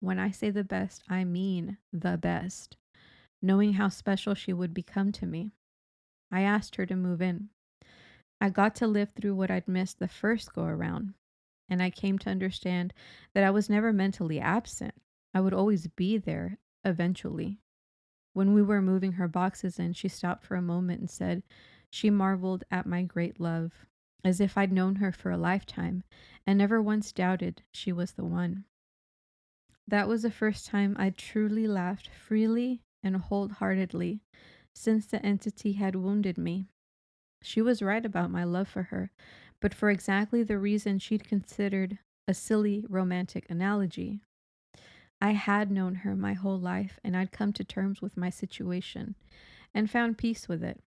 S1: When I say the best, I mean the best, knowing how special she would become to me. I asked her to move in. I got to live through what I'd missed the first go around, and I came to understand that I was never mentally absent. I would always be there eventually. When we were moving her boxes in, she stopped for a moment and said she marveled at my great love, as if I'd known her for a lifetime and never once doubted she was the one. That was the first time I truly laughed freely and wholeheartedly since the entity had wounded me. She was right about my love for her, but for exactly the reason she'd considered a silly romantic analogy. I had known her my whole life, and I'd come to terms with my situation and found peace with it.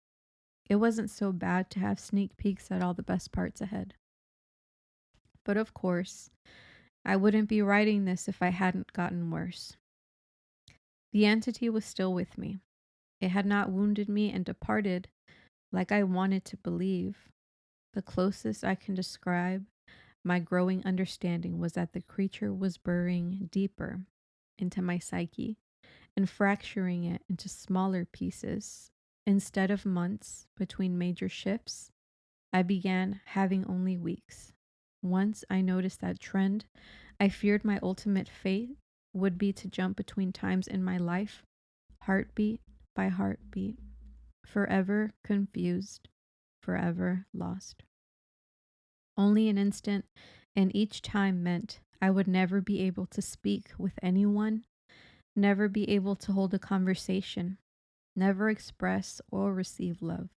S1: It wasn't so bad to have sneak peeks at all the best parts ahead. But of course, I wouldn't be writing this if I hadn't gotten worse. The entity was still with me. It had not wounded me and departed like I wanted to believe. The closest I can describe my growing understanding was that the creature was burrowing deeper into my psyche and fracturing it into smaller pieces. Instead of months between major shifts, I began having only weeks. Once I noticed that trend, I feared my ultimate fate would be to jump between times in my life, heartbeat by heartbeat, forever confused, forever lost. Only an instant, and each time meant I would never be able to speak with anyone, never be able to hold a conversation, never express or receive love.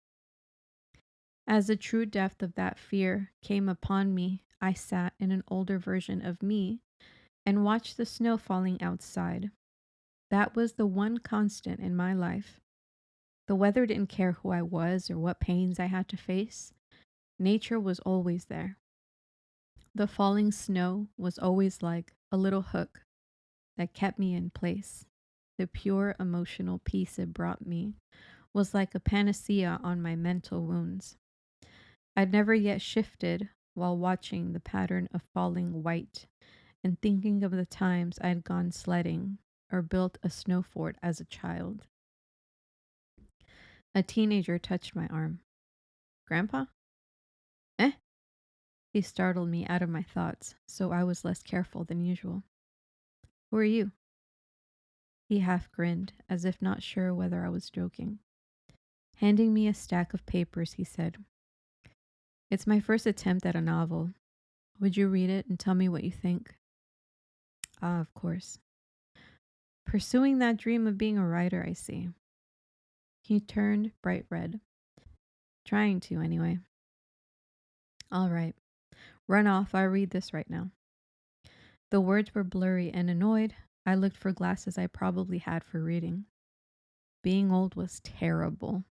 S1: As the true depth of that fear came upon me, I sat in an older version of me and watched the snow falling outside. That was the one constant in my life. The weather didn't care who I was or what pains I had to face. Nature was always there. The falling snow was always like a little hook that kept me in place. The pure emotional peace it brought me was like a panacea on my mental wounds. I'd never yet shifted while watching the pattern of falling white and thinking of the times I'd gone sledding or built a snow fort as a child. A teenager touched my arm. Grandpa? Eh? He startled me out of my thoughts, so I was less careful than usual. Who are you? He half grinned, as if not sure whether I was joking. Handing me a stack of papers, he said, it's my first attempt at a novel. Would you read it and tell me what you think? Ah, of course. Pursuing that dream of being a writer, I see. He turned bright red. Trying to, anyway. All right. Run off, I'll read this right now. The words were blurry and annoyed, I looked for glasses I probably had for reading. Being old was terrible,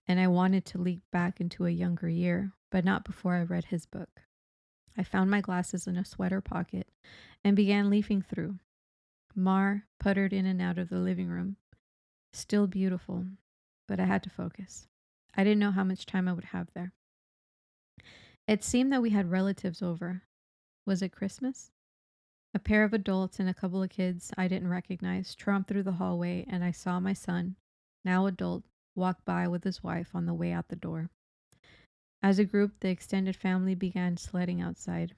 S1: and I wanted to leap back into a younger year, but not before I read his book. I found my glasses in a sweater pocket and began leafing through. Mar puttered in and out of the living room. Still beautiful, but I had to focus. I didn't know how much time I would have there. It seemed that we had relatives over. Was it Christmas? A pair of adults and a couple of kids I didn't recognize tromped through the hallway, and I saw my son, now adult, walk by with his wife on the way out the door. As a group, the extended family began sledding outside.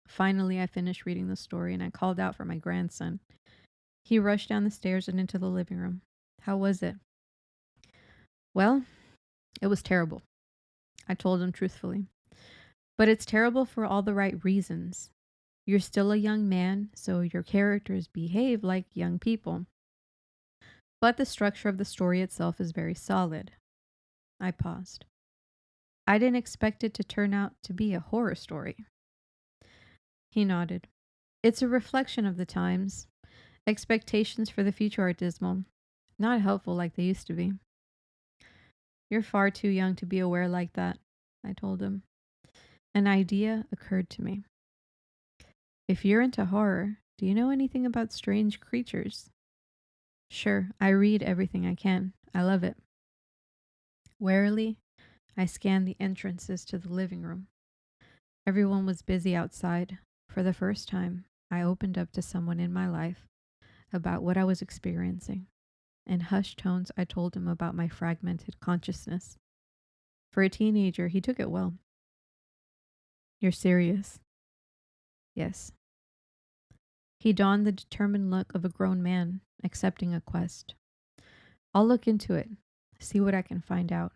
S1: Finally, I finished reading the story and I called out for my grandson. He rushed down the stairs and into the living room. How was it? Well, it was terrible, I told him truthfully. But it's terrible for all the right reasons. You're still a young man, so your characters behave like young people. But the structure of the story itself is very solid. I paused. I didn't expect it to turn out to be a horror story. He nodded. It's a reflection of the times. Expectations for the future are dismal, not helpful like they used to be. You're far too young to be aware like that, I told him. An idea occurred to me. If you're into horror, do you know anything about strange creatures? Sure, I read everything I can. I love it. Warily, I scanned the entrances to the living room. Everyone was busy outside. For the first time, I opened up to someone in my life about what I was experiencing. In hushed tones, I told him about my fragmented consciousness. For a teenager, he took it well. You're serious? Yes. He donned the determined look of a grown man accepting a quest. I'll look into it, see what I can find out.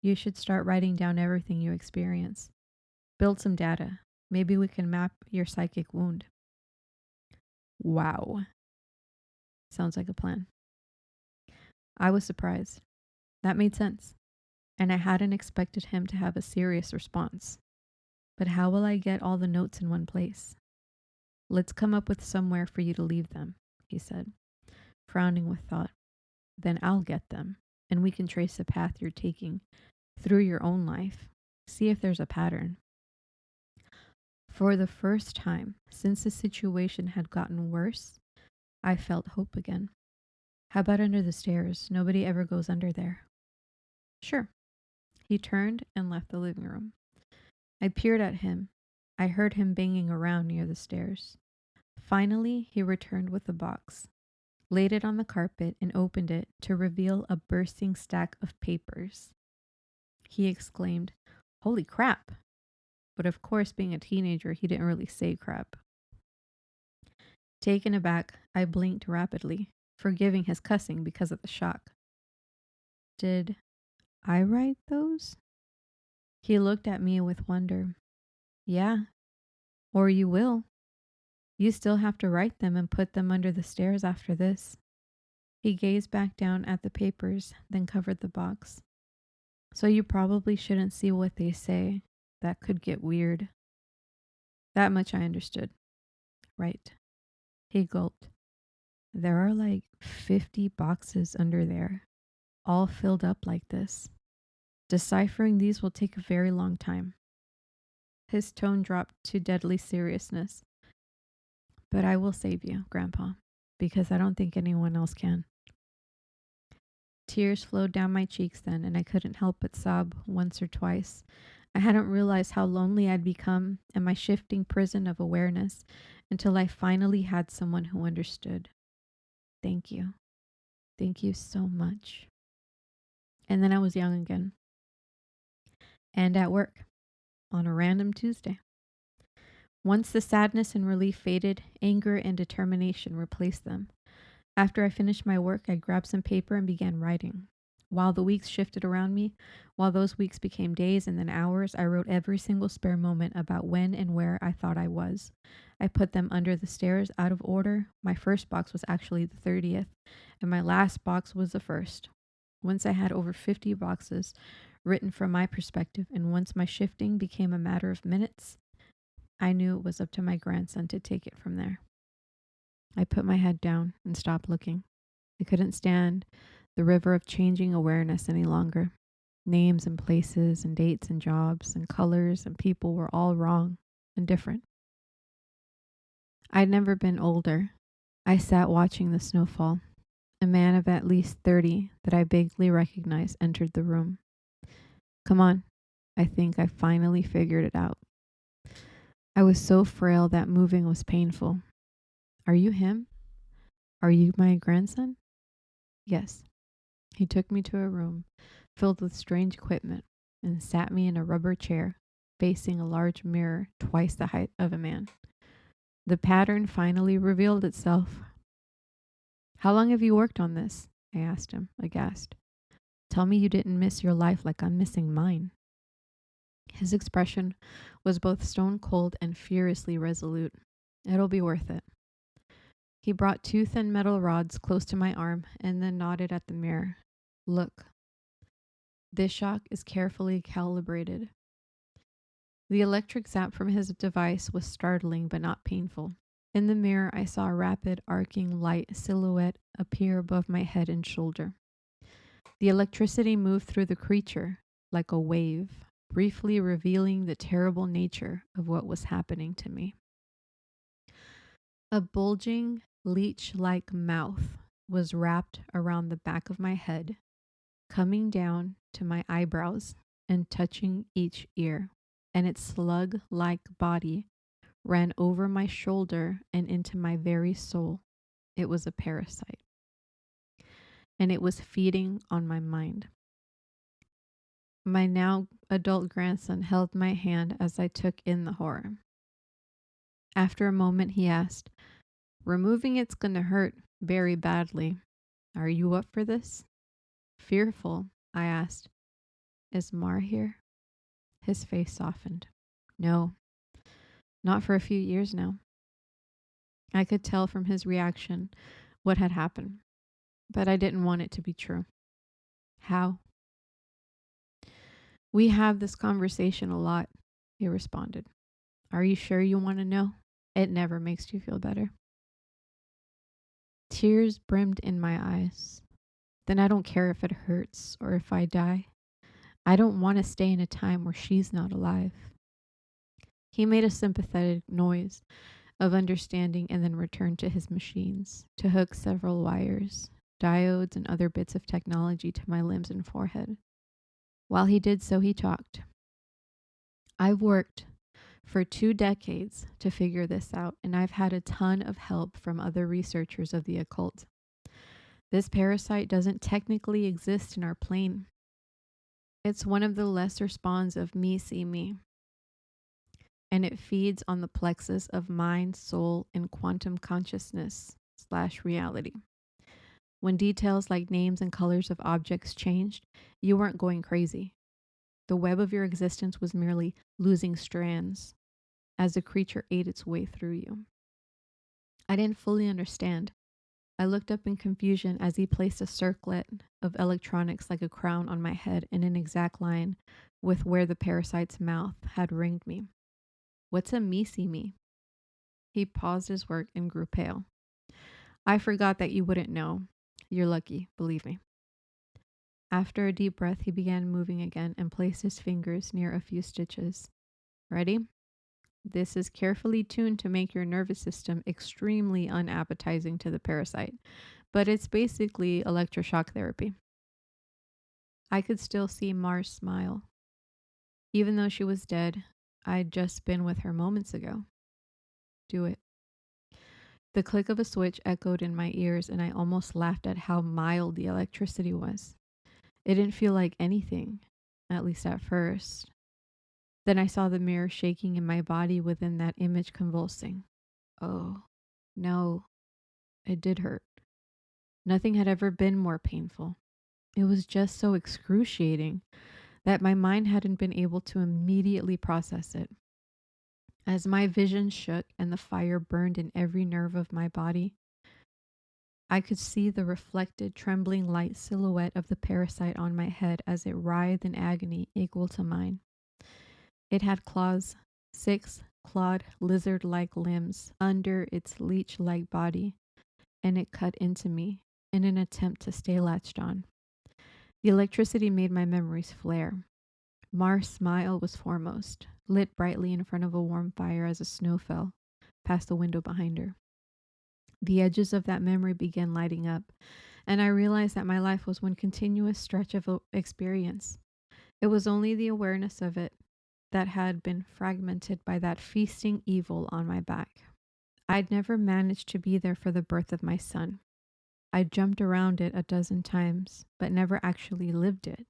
S1: You should start writing down everything you experience. Build some data. Maybe we can map your psychic wound. Wow. Sounds like a plan. I was surprised. That made sense. And I hadn't expected him to have a serious response. But how will I get all the notes in one place? Let's come up with somewhere for you to leave them, he said, frowning with thought. Then I'll get them, and we can trace a path you're taking through your own life. See if there's a pattern. For the first time since the situation had gotten worse, I felt hope again. How about under the stairs? Nobody ever goes under there. Sure. He turned and left the living room. I peered at him. I heard him banging around near the stairs. Finally, he returned with a box, laid it on the carpet, and opened it to reveal a bursting stack of papers. He exclaimed, "Holy crap!" But of course, being a teenager, he didn't really say crap. Taken aback, I blinked rapidly, forgiving his cussing because of the shock. Did I write those? He looked at me with wonder. Yeah, or you will. You still have to write them and put them under the stairs after this. He gazed back down at the papers, then covered the box. So you probably shouldn't see what they say. That could get weird. That much I understood. Right. He gulped. There are like 50 boxes under there, all filled up like this. Deciphering these will take a very long time. His tone dropped to deadly seriousness. But I will save you, Grandpa, because I don't think anyone else can. Tears flowed down my cheeks then, and I couldn't help but sob once or twice. I hadn't realized how lonely I'd become in my shifting prison of awareness until I finally had someone who understood. Thank you. Thank you so much. And then I was young again. And at work on a random Tuesday. Once the sadness and relief faded, anger and determination replaced them. After I finished my work, I grabbed some paper and began writing. While the weeks shifted around me, while those weeks became days and then hours, I wrote every single spare moment about when and where I thought I was. I put them under the stairs out of order. My first box was actually the 30th, and my last box was the first. Once I had over 50 boxes written from my perspective, and once my shifting became a matter of minutes, I knew it was up to my grandson to take it from there. I put my head down and stopped looking. I couldn't stand the river of changing awareness any longer. Names and places and dates and jobs and colors and people were all wrong and different. I'd never been older. I sat watching the snowfall. A man of at least 30 that I vaguely recognized entered the room. Come on, I think I finally figured it out. I was so frail that moving was painful. Are you him? Are you my grandson? Yes. He took me to a room filled with strange equipment and sat me in a rubber chair facing a large mirror twice the height of a man. The pattern finally revealed itself. How long have you worked on this? I asked him, aghast. Tell me you didn't miss your life like I'm missing mine. His expression was both stone cold and furiously resolute. It'll be worth it. He brought two thin metal rods close to my arm and then nodded at the mirror. Look. This shock is carefully calibrated. The electric zap from his device was startling but not painful. In the mirror, I saw a rapid, arcing light silhouette appear above my head and shoulder. The electricity moved through the creature like a wave, briefly revealing the terrible nature of what was happening to me. A bulging, leech-like mouth was wrapped around the back of my head, coming down to my eyebrows and touching each ear, and its slug-like body ran over my shoulder and into my very soul. It was a parasite, and it was feeding on my mind. My now adult grandson held my hand as I took in the horror. After a moment, he asked, Removing it's gonna hurt very badly. Are you up for this? Fearful, I asked, Is Mar here? His face softened. No, not for a few years now. I could tell from his reaction what had happened, but I didn't want it to be true. How? We have this conversation a lot, he responded. Are you sure you want to know? It never makes you feel better. Tears brimmed in my eyes. Then I don't care if it hurts or if I die. I don't want to stay in a time where she's not alive. He made a sympathetic noise of understanding and then returned to his machines to hook several wires, diodes, and other bits of technology to my limbs and forehead. While he did so, he talked. I've worked for 2 decades to figure this out, and I've had a ton of help from other researchers of the occult. This parasite doesn't technically exist in our plane. It's one of the lesser spawns of me see me, and it feeds on the plexus of mind, soul, and quantum consciousness/reality. When details like names and colors of objects changed, you weren't going crazy. The web of your existence was merely losing strands as the creature ate its way through you. I didn't fully understand. I looked up in confusion as he placed a circlet of electronics like a crown on my head in an exact line with where the parasite's mouth had ringed me. What's a me-see-me? He paused his work and grew pale. I forgot that you wouldn't know. You're lucky, believe me. After a deep breath, he began moving again and placed his fingers near a few stitches. Ready? This is carefully tuned to make your nervous system extremely unappetizing to the parasite, but it's basically electroshock therapy. I could still see Mar's smile. Even though she was dead, I'd just been with her moments ago. Do it. The click of a switch echoed in my ears, and I almost laughed at how mild the electricity was. It didn't feel like anything, at least at first. Then I saw the mirror shaking in my body within that image convulsing. Oh, no, it did hurt. Nothing had ever been more painful. It was just so excruciating that my mind hadn't been able to immediately process it. As my vision shook and the fire burned in every nerve of my body, I could see the reflected, trembling light silhouette of the parasite on my head as it writhed in agony equal to mine. It had claws, 6 clawed lizard-like limbs under its leech-like body, and it cut into me in an attempt to stay latched on. The electricity made my memories flare. Mar's smile was foremost, lit brightly in front of a warm fire as the snow fell past the window behind her. The edges of that memory began lighting up, and I realized that my life was one continuous stretch of experience. It was only the awareness of it that had been fragmented by that feasting evil on my back. I'd never managed to be there for the birth of my son. I jumped around it a dozen times, but never actually lived it.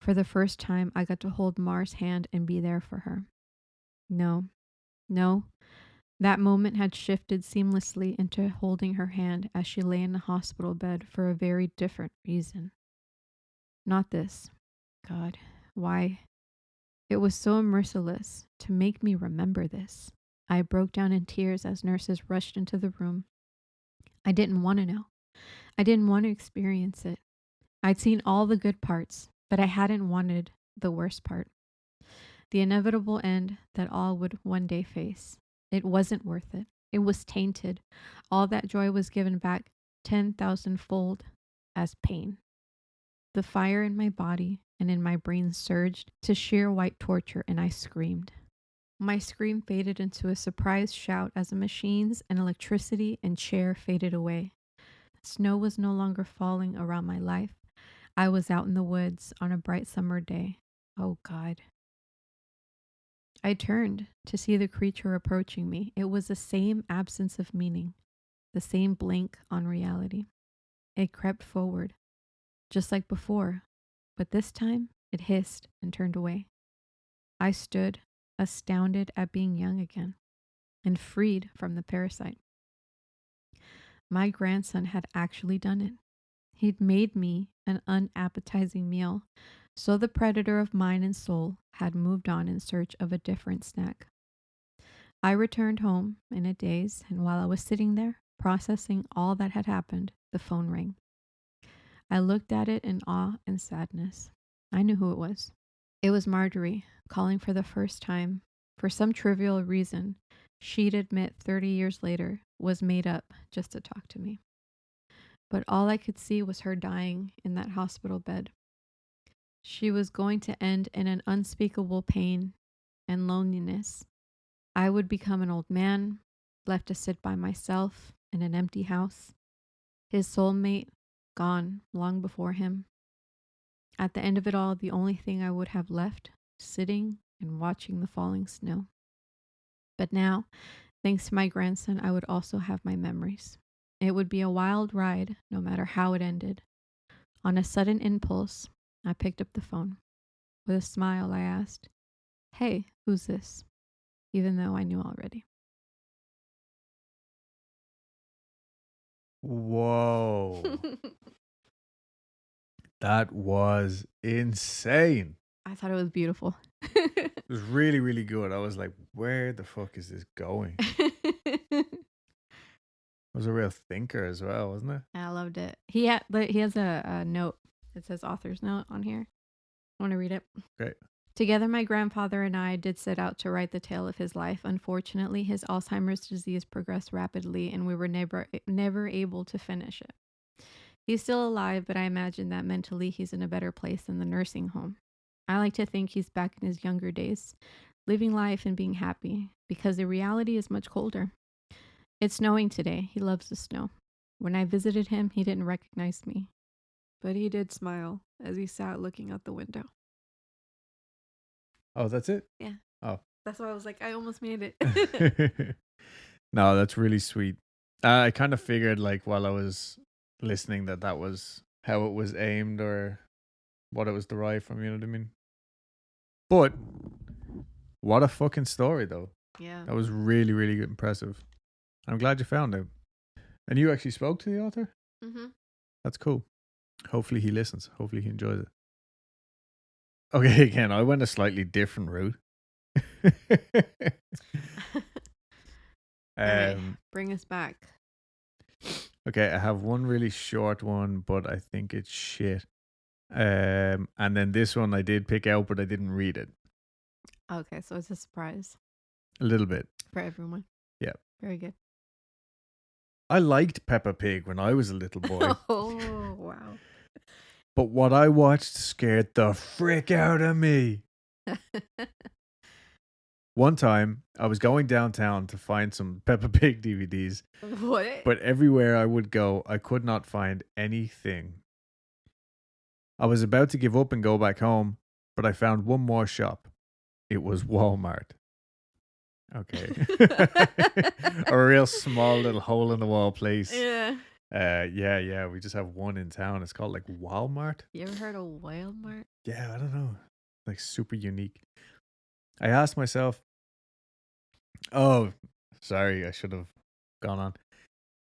S1: For the first time, I got to hold Mar's hand and be there for her. No, no, that moment had shifted seamlessly into holding her hand as she lay in the hospital bed for a very different reason. Not this. God, why? It was so merciless to make me remember this. I broke down in tears as nurses rushed into the room. I didn't want to know. I didn't want to experience it. I'd seen all the good parts, but I hadn't wanted the worst part. The inevitable end that all would one day face. It wasn't worth it. It was tainted. All that joy was given back 10,000-fold as pain. The fire in my body and in my brain surged to sheer white torture, and I screamed. My scream faded into a surprised shout as the machines and electricity and chair faded away. Snow was no longer falling around my life. I was out in the woods on a bright summer day. Oh, God. I turned to see the creature approaching me. It was the same absence of meaning, the same blank on reality. It crept forward, just like before, but this time it hissed and turned away. I stood, astounded at being young again and freed from the parasite. My grandson had actually done it. He'd made me an unappetizing meal, so the predator of mind and soul had moved on in search of a different snack. I returned home in a daze, and while I was sitting there, processing all that had happened, the phone rang. I looked at it in awe and sadness. I knew who it was. It was Marjorie, calling for the first time. For some trivial reason, she'd admit 30 years later was made up just to talk to me. But all I could see was her dying in that hospital bed. She was going to end in an unspeakable pain and loneliness. I would become an old man, left to sit by myself in an empty house. His soulmate gone long before him. At the end of it all, the only thing I would have left, sitting and watching the falling snow. But now, thanks to my grandson, I would also have my memories. It would be a wild ride, no matter how it ended. On a sudden impulse, I picked up the phone. With a smile, I asked, "Hey, who's this?" Even though I knew already.
S2: Whoa. That was insane.
S1: I thought it was beautiful.
S2: It was really, really good. I was like, where the fuck is this going? It was a real thinker as well, wasn't it?
S1: I loved it. He has a note. It says author's note on here. I want to read it.
S2: Great.
S1: Together, my grandfather and I did set out to write the tale of his life. Unfortunately, his Alzheimer's disease progressed rapidly, and we were never able to finish it. He's still alive, but I imagine that mentally he's in a better place than the nursing home. I like to think he's back in his younger days, living life and being happy, because the reality is much colder. It's snowing today. He loves the snow. When I visited him, he didn't recognize me, but he did smile as he sat looking out the window.
S2: Oh, that's it?
S1: Yeah.
S2: Oh.
S1: That's why I was like, I almost made it.
S2: No, that's really sweet. I kind of figured, like, while I was listening, that was how it was aimed or what it was derived from, you know what I mean? But what a fucking story, though.
S1: Yeah.
S2: That was really, really impressive. I'm glad you found it. And you actually spoke to the author?
S1: Mm-hmm.
S2: That's cool. Hopefully he listens. Hopefully he enjoys it. Okay, again, I went a slightly different route.
S1: Right, bring us back.
S2: Okay, I have one really short one, but I think it's shit. And then this one I did pick out, but I didn't read it.
S1: Okay, so it's a surprise
S2: A little bit.
S1: for everyone.
S2: Yeah.
S1: Very good.
S2: I liked Peppa Pig when I was a little boy,
S1: Oh, wow.
S2: but what I watched scared the frick out of me. One time, I was going downtown to find some Peppa Pig DVDs,
S1: What?
S2: but everywhere I would go, I could not find anything. I was about to give up and go back home, but I found one more shop. It was Walmart. Okay. A real small little hole in the wall place.
S1: Yeah.
S2: Yeah. We just have one in town. It's called like Walmart.
S1: You ever heard of Walmart?
S2: Yeah, I don't know. Like super unique. I asked myself, oh, sorry, I should have gone on.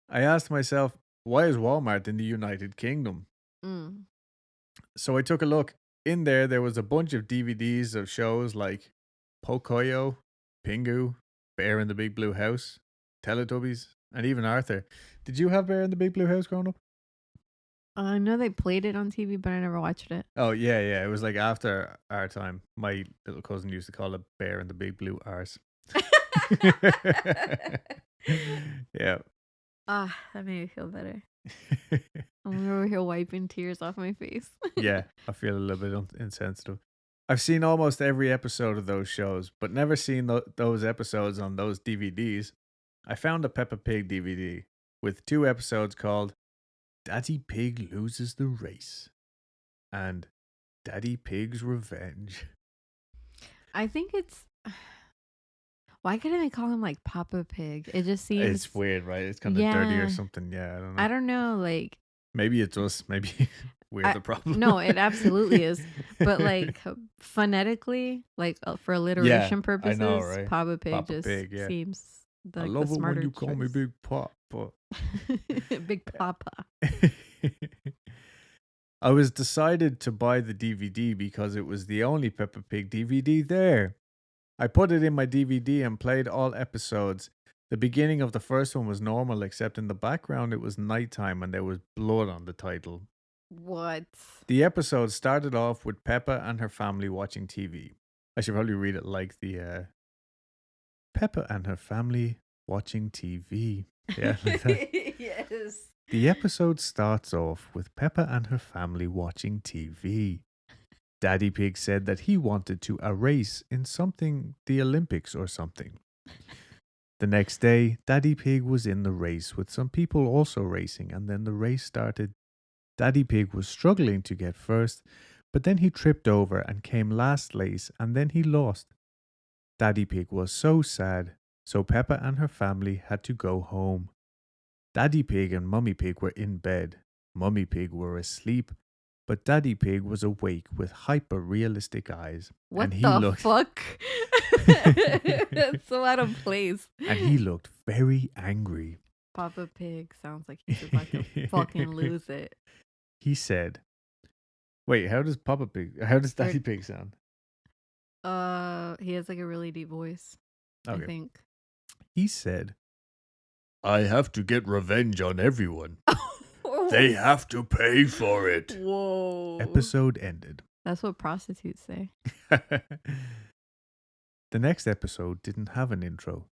S2: I asked myself, why is Walmart in the United Kingdom?
S1: Mm.
S2: So I took a look. In there was a bunch of DVDs of shows like Pocoyo, Pingu, Bear in the Big Blue House, Teletubbies, and even Arthur. Did you have Bear in the Big Blue House growing up?
S1: I know they played it on TV, but I never watched it.
S2: Oh, yeah. It was like after our time. My little cousin used to call it Bear in the Big Blue Arse. Yeah.
S1: Ah, that made me feel better. I'm over here wiping tears off my face.
S2: Yeah, I feel a little bit insensitive. I've seen almost every episode of those shows, but never seen those episodes on those DVDs. I found a Peppa Pig DVD with 2 episodes called Daddy Pig Loses the Race and Daddy Pig's Revenge.
S1: I think it's. Why couldn't they call him like Papa Pig? It just seems.
S2: It's weird, right? It's kind of dirty
S1: Yeah.
S2: or something. Yeah, I don't know.
S1: I don't know, like.
S2: Maybe it's us. Maybe we're the problem.
S1: No, it absolutely is. But like phonetically, like for alliteration purposes,
S2: know, right?
S1: Papa Pig
S2: Papa
S1: just
S2: Pig, yeah.
S1: seems
S2: I
S1: like
S2: love
S1: the
S2: it when
S1: smarter
S2: you call me
S1: choice.
S2: Big Papa.
S1: Big Papa.
S2: I was decided to buy the DVD because it was the only Peppa Pig DVD there. I put it in my DVD and played all episodes. The beginning of the first one was normal, except in the background it was nighttime and there was blood on the title.
S1: What?
S2: The episode started off with Peppa and her family watching TV. I should probably read it like the Peppa and her family watching TV. Yeah, like that.
S1: Yes.
S2: The episode starts off with Peppa and her family watching TV. Daddy Pig said that he wanted to a race in something, the Olympics or something. The next day, Daddy Pig was in the race with some people also racing, and then the race started. Daddy Pig was struggling to get first, but then he tripped over and came last place, and then he lost. Daddy Pig was so sad, so Peppa and her family had to go home. Daddy Pig and Mummy Pig were in bed. Mummy Pig were asleep, but Daddy Pig was awake with hyper-realistic eyes.
S1: What
S2: and he
S1: the
S2: looked,
S1: fuck? That's so out of place.
S2: And he looked very angry.
S1: Papa Pig sounds like he's about to fucking lose it.
S2: He said, wait, how does Daddy Pig sound?
S1: He has like a really deep voice.
S2: Okay.
S1: I think.
S2: He said, I have to get revenge on everyone. They have to pay for it.
S1: Whoa.
S2: Episode ended.
S1: That's what prostitutes say.
S2: The next episode didn't have an intro.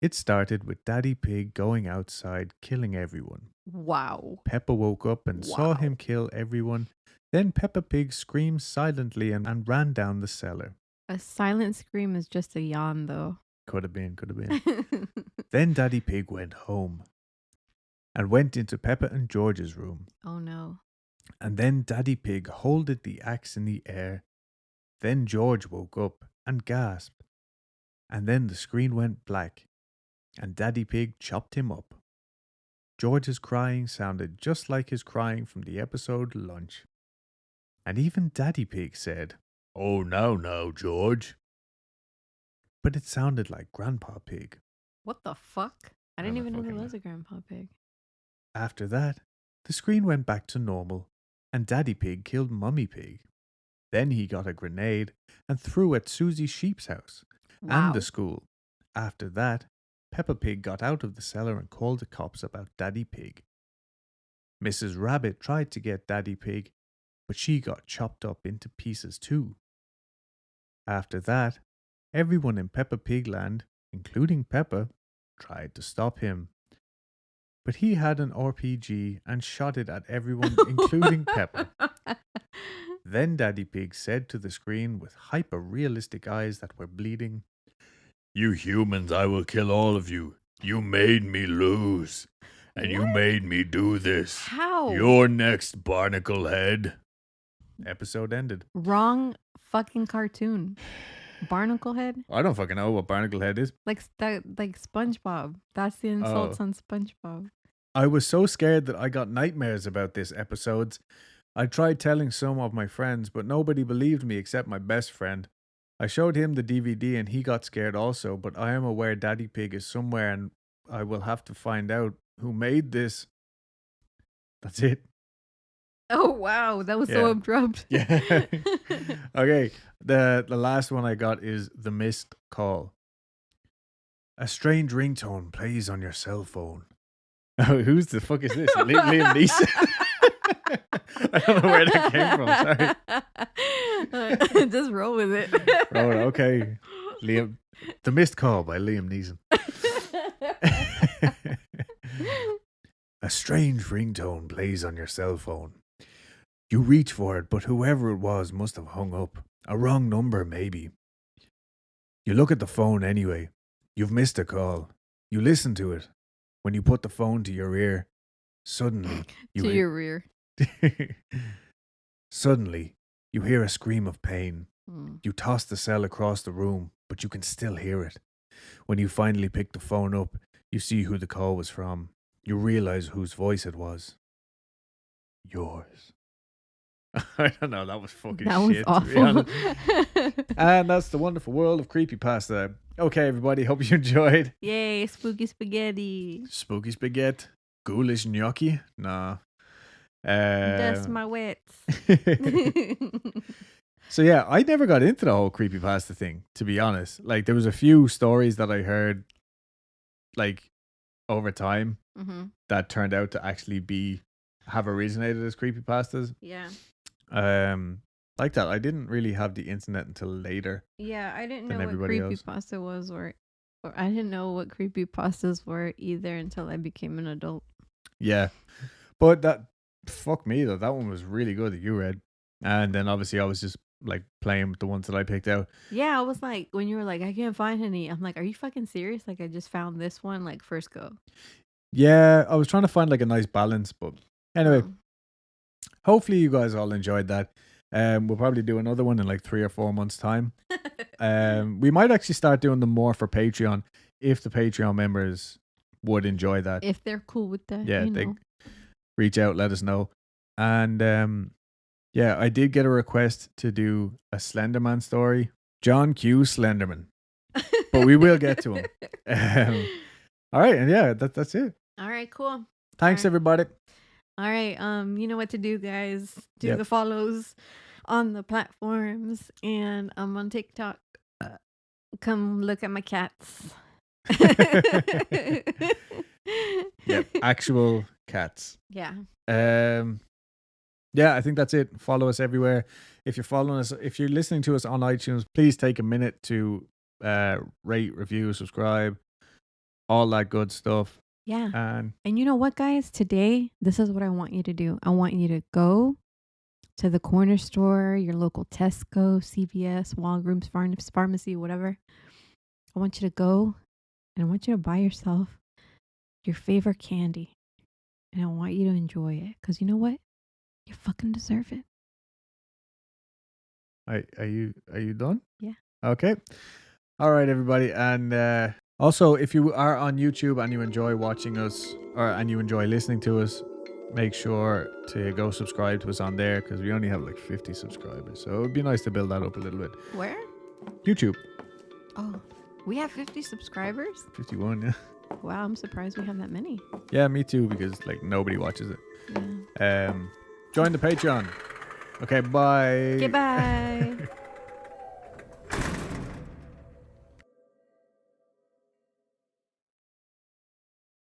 S2: It started with Daddy Pig going outside killing everyone.
S1: Wow.
S2: Peppa woke up and saw him kill everyone. Then Peppa Pig screamed silently and ran down the cellar.
S1: A silent scream is just a yawn, though.
S2: Could have been. Then Daddy Pig went home and went into Peppa and George's room.
S1: Oh no.
S2: And then Daddy Pig holded the axe in the air. Then George woke up and gasped. And then the screen went black, and Daddy Pig chopped him up. George's crying sounded just like his crying from the episode Lunch. And even Daddy Pig said, "Oh, now, George." But it sounded like Grandpa Pig.
S1: What the fuck? I didn't even know there
S2: fucking
S1: was a Grandpa Pig.
S2: After that, the screen went back to normal, and Daddy Pig killed Mummy Pig. Then he got a grenade and threw at Susie Sheep's house and the school. After that, Peppa Pig got out of the cellar and called the cops about Daddy Pig. Mrs. Rabbit tried to get Daddy Pig, but she got chopped up into pieces too. After that, everyone in Peppa Pig Land, including Peppa, tried to stop him. but he had an RPG and shot it at everyone, including Pepper. Then Daddy Pig said to the screen with hyper-realistic eyes that were bleeding, "You humans, I will kill all of you. You made me lose. And you made me do this.
S1: How?
S2: You're next, Barnacle Head." Episode ended.
S1: Wrong fucking cartoon. Barnacle Head?
S2: I don't fucking know what Barnacle Head is.
S1: Like SpongeBob. That's the insults on SpongeBob.
S2: I was so scared that I got nightmares about this episodes. I tried telling some of my friends, but nobody believed me except my best friend. I showed him the DVD and he got scared also, but I am aware Daddy Pig is somewhere and I will have to find out who made this. That's it.
S1: Oh, wow. That was so abrupt.
S2: Yeah. Okay. The last one I got is The Missed Call. A strange ringtone plays on your cell phone. Oh, who's the fuck is this? Liam Neeson? I don't know where that came from. Sorry.
S1: Just roll with it.
S2: Oh, okay. Liam. The Missed Call by Liam Neeson. A strange ringtone plays on your cell phone. You reach for it, but whoever it was must have hung up. A wrong number, maybe. You look at the phone anyway. You've missed a call. You listen to it. When you put the phone to your ear, suddenly
S1: your rear.
S2: Suddenly, you hear a scream of pain.
S1: Mm.
S2: You toss the cell across the room, but you can still hear it. When you finally pick the phone up, you see who the call was from. You realize whose voice it was. Yours. I don't know, that was fucking
S1: that
S2: shit.
S1: Was awful.
S2: And that's the wonderful world of Creepypasta. Okay, everybody, hope you enjoyed.
S1: Yay, spooky spaghetti.
S2: Spooky spaghetti. Ghoulish gnocchi? Nah.
S1: That's my wits.
S2: So yeah, I never got into the whole creepypasta thing, to be honest. Like, there was a few stories that I heard, like, over time that turned out to actually have originated as creepypastas.
S1: Yeah.
S2: Like that. I didn't really have the internet until later.
S1: Yeah, I didn't know what creepypasta was, or I didn't know what creepypastas were either until I became an adult.
S2: Yeah. But fuck me though, that one was really good that you read. And then obviously I was just like playing with the ones that I picked out.
S1: Yeah, I was like, when you were like, I can't find any, I'm like, are you fucking serious? Like, I just found this one like first go.
S2: Yeah, I was trying to find like a nice balance, but anyway, hopefully you guys all enjoyed that. We'll probably do another one in like 3 or 4 months time. We might actually start doing them more for Patreon if the Patreon members would enjoy that.
S1: If they're cool with that.
S2: Yeah, they reach out, let us know. And yeah, I did get a request to do a Slenderman story. John Q. Slenderman. But we will get to him. All right, and yeah, that's it.
S1: All right, cool.
S2: Thanks, everybody.
S1: All right, you know what to do, guys. Do the follows on the platforms, and I'm on TikTok. Come look at my cats.
S2: Yep, actual cats.
S1: Yeah.
S2: Yeah, I think that's it. Follow us everywhere. If you're following us, if you're listening to us on iTunes, please take a minute to rate, review, subscribe, all that good stuff.
S1: Yeah.
S2: And
S1: you know what, guys? Today, this is what I want you to do. I want you to go to the corner store, your local Tesco, CVS, Walgreens, pharmacy, whatever. I want you to go and I want you to buy yourself your favorite candy. And I want you to enjoy it. Because you know what? You fucking deserve it.
S2: Are you done?
S1: Yeah.
S2: Okay. All right, everybody. And also, if you are on YouTube and you enjoy watching us and you enjoy listening to us, make sure to go subscribe to us on there because we only have like 50 subscribers. So it would be nice to build that up a little bit.
S1: Where?
S2: YouTube.
S1: Oh, we have 50 subscribers?
S2: 51, yeah.
S1: Wow, I'm surprised we have that many.
S2: Yeah, me too, because like nobody watches it.
S1: Yeah.
S2: Join the Patreon. Okay, bye.
S1: Okay, bye.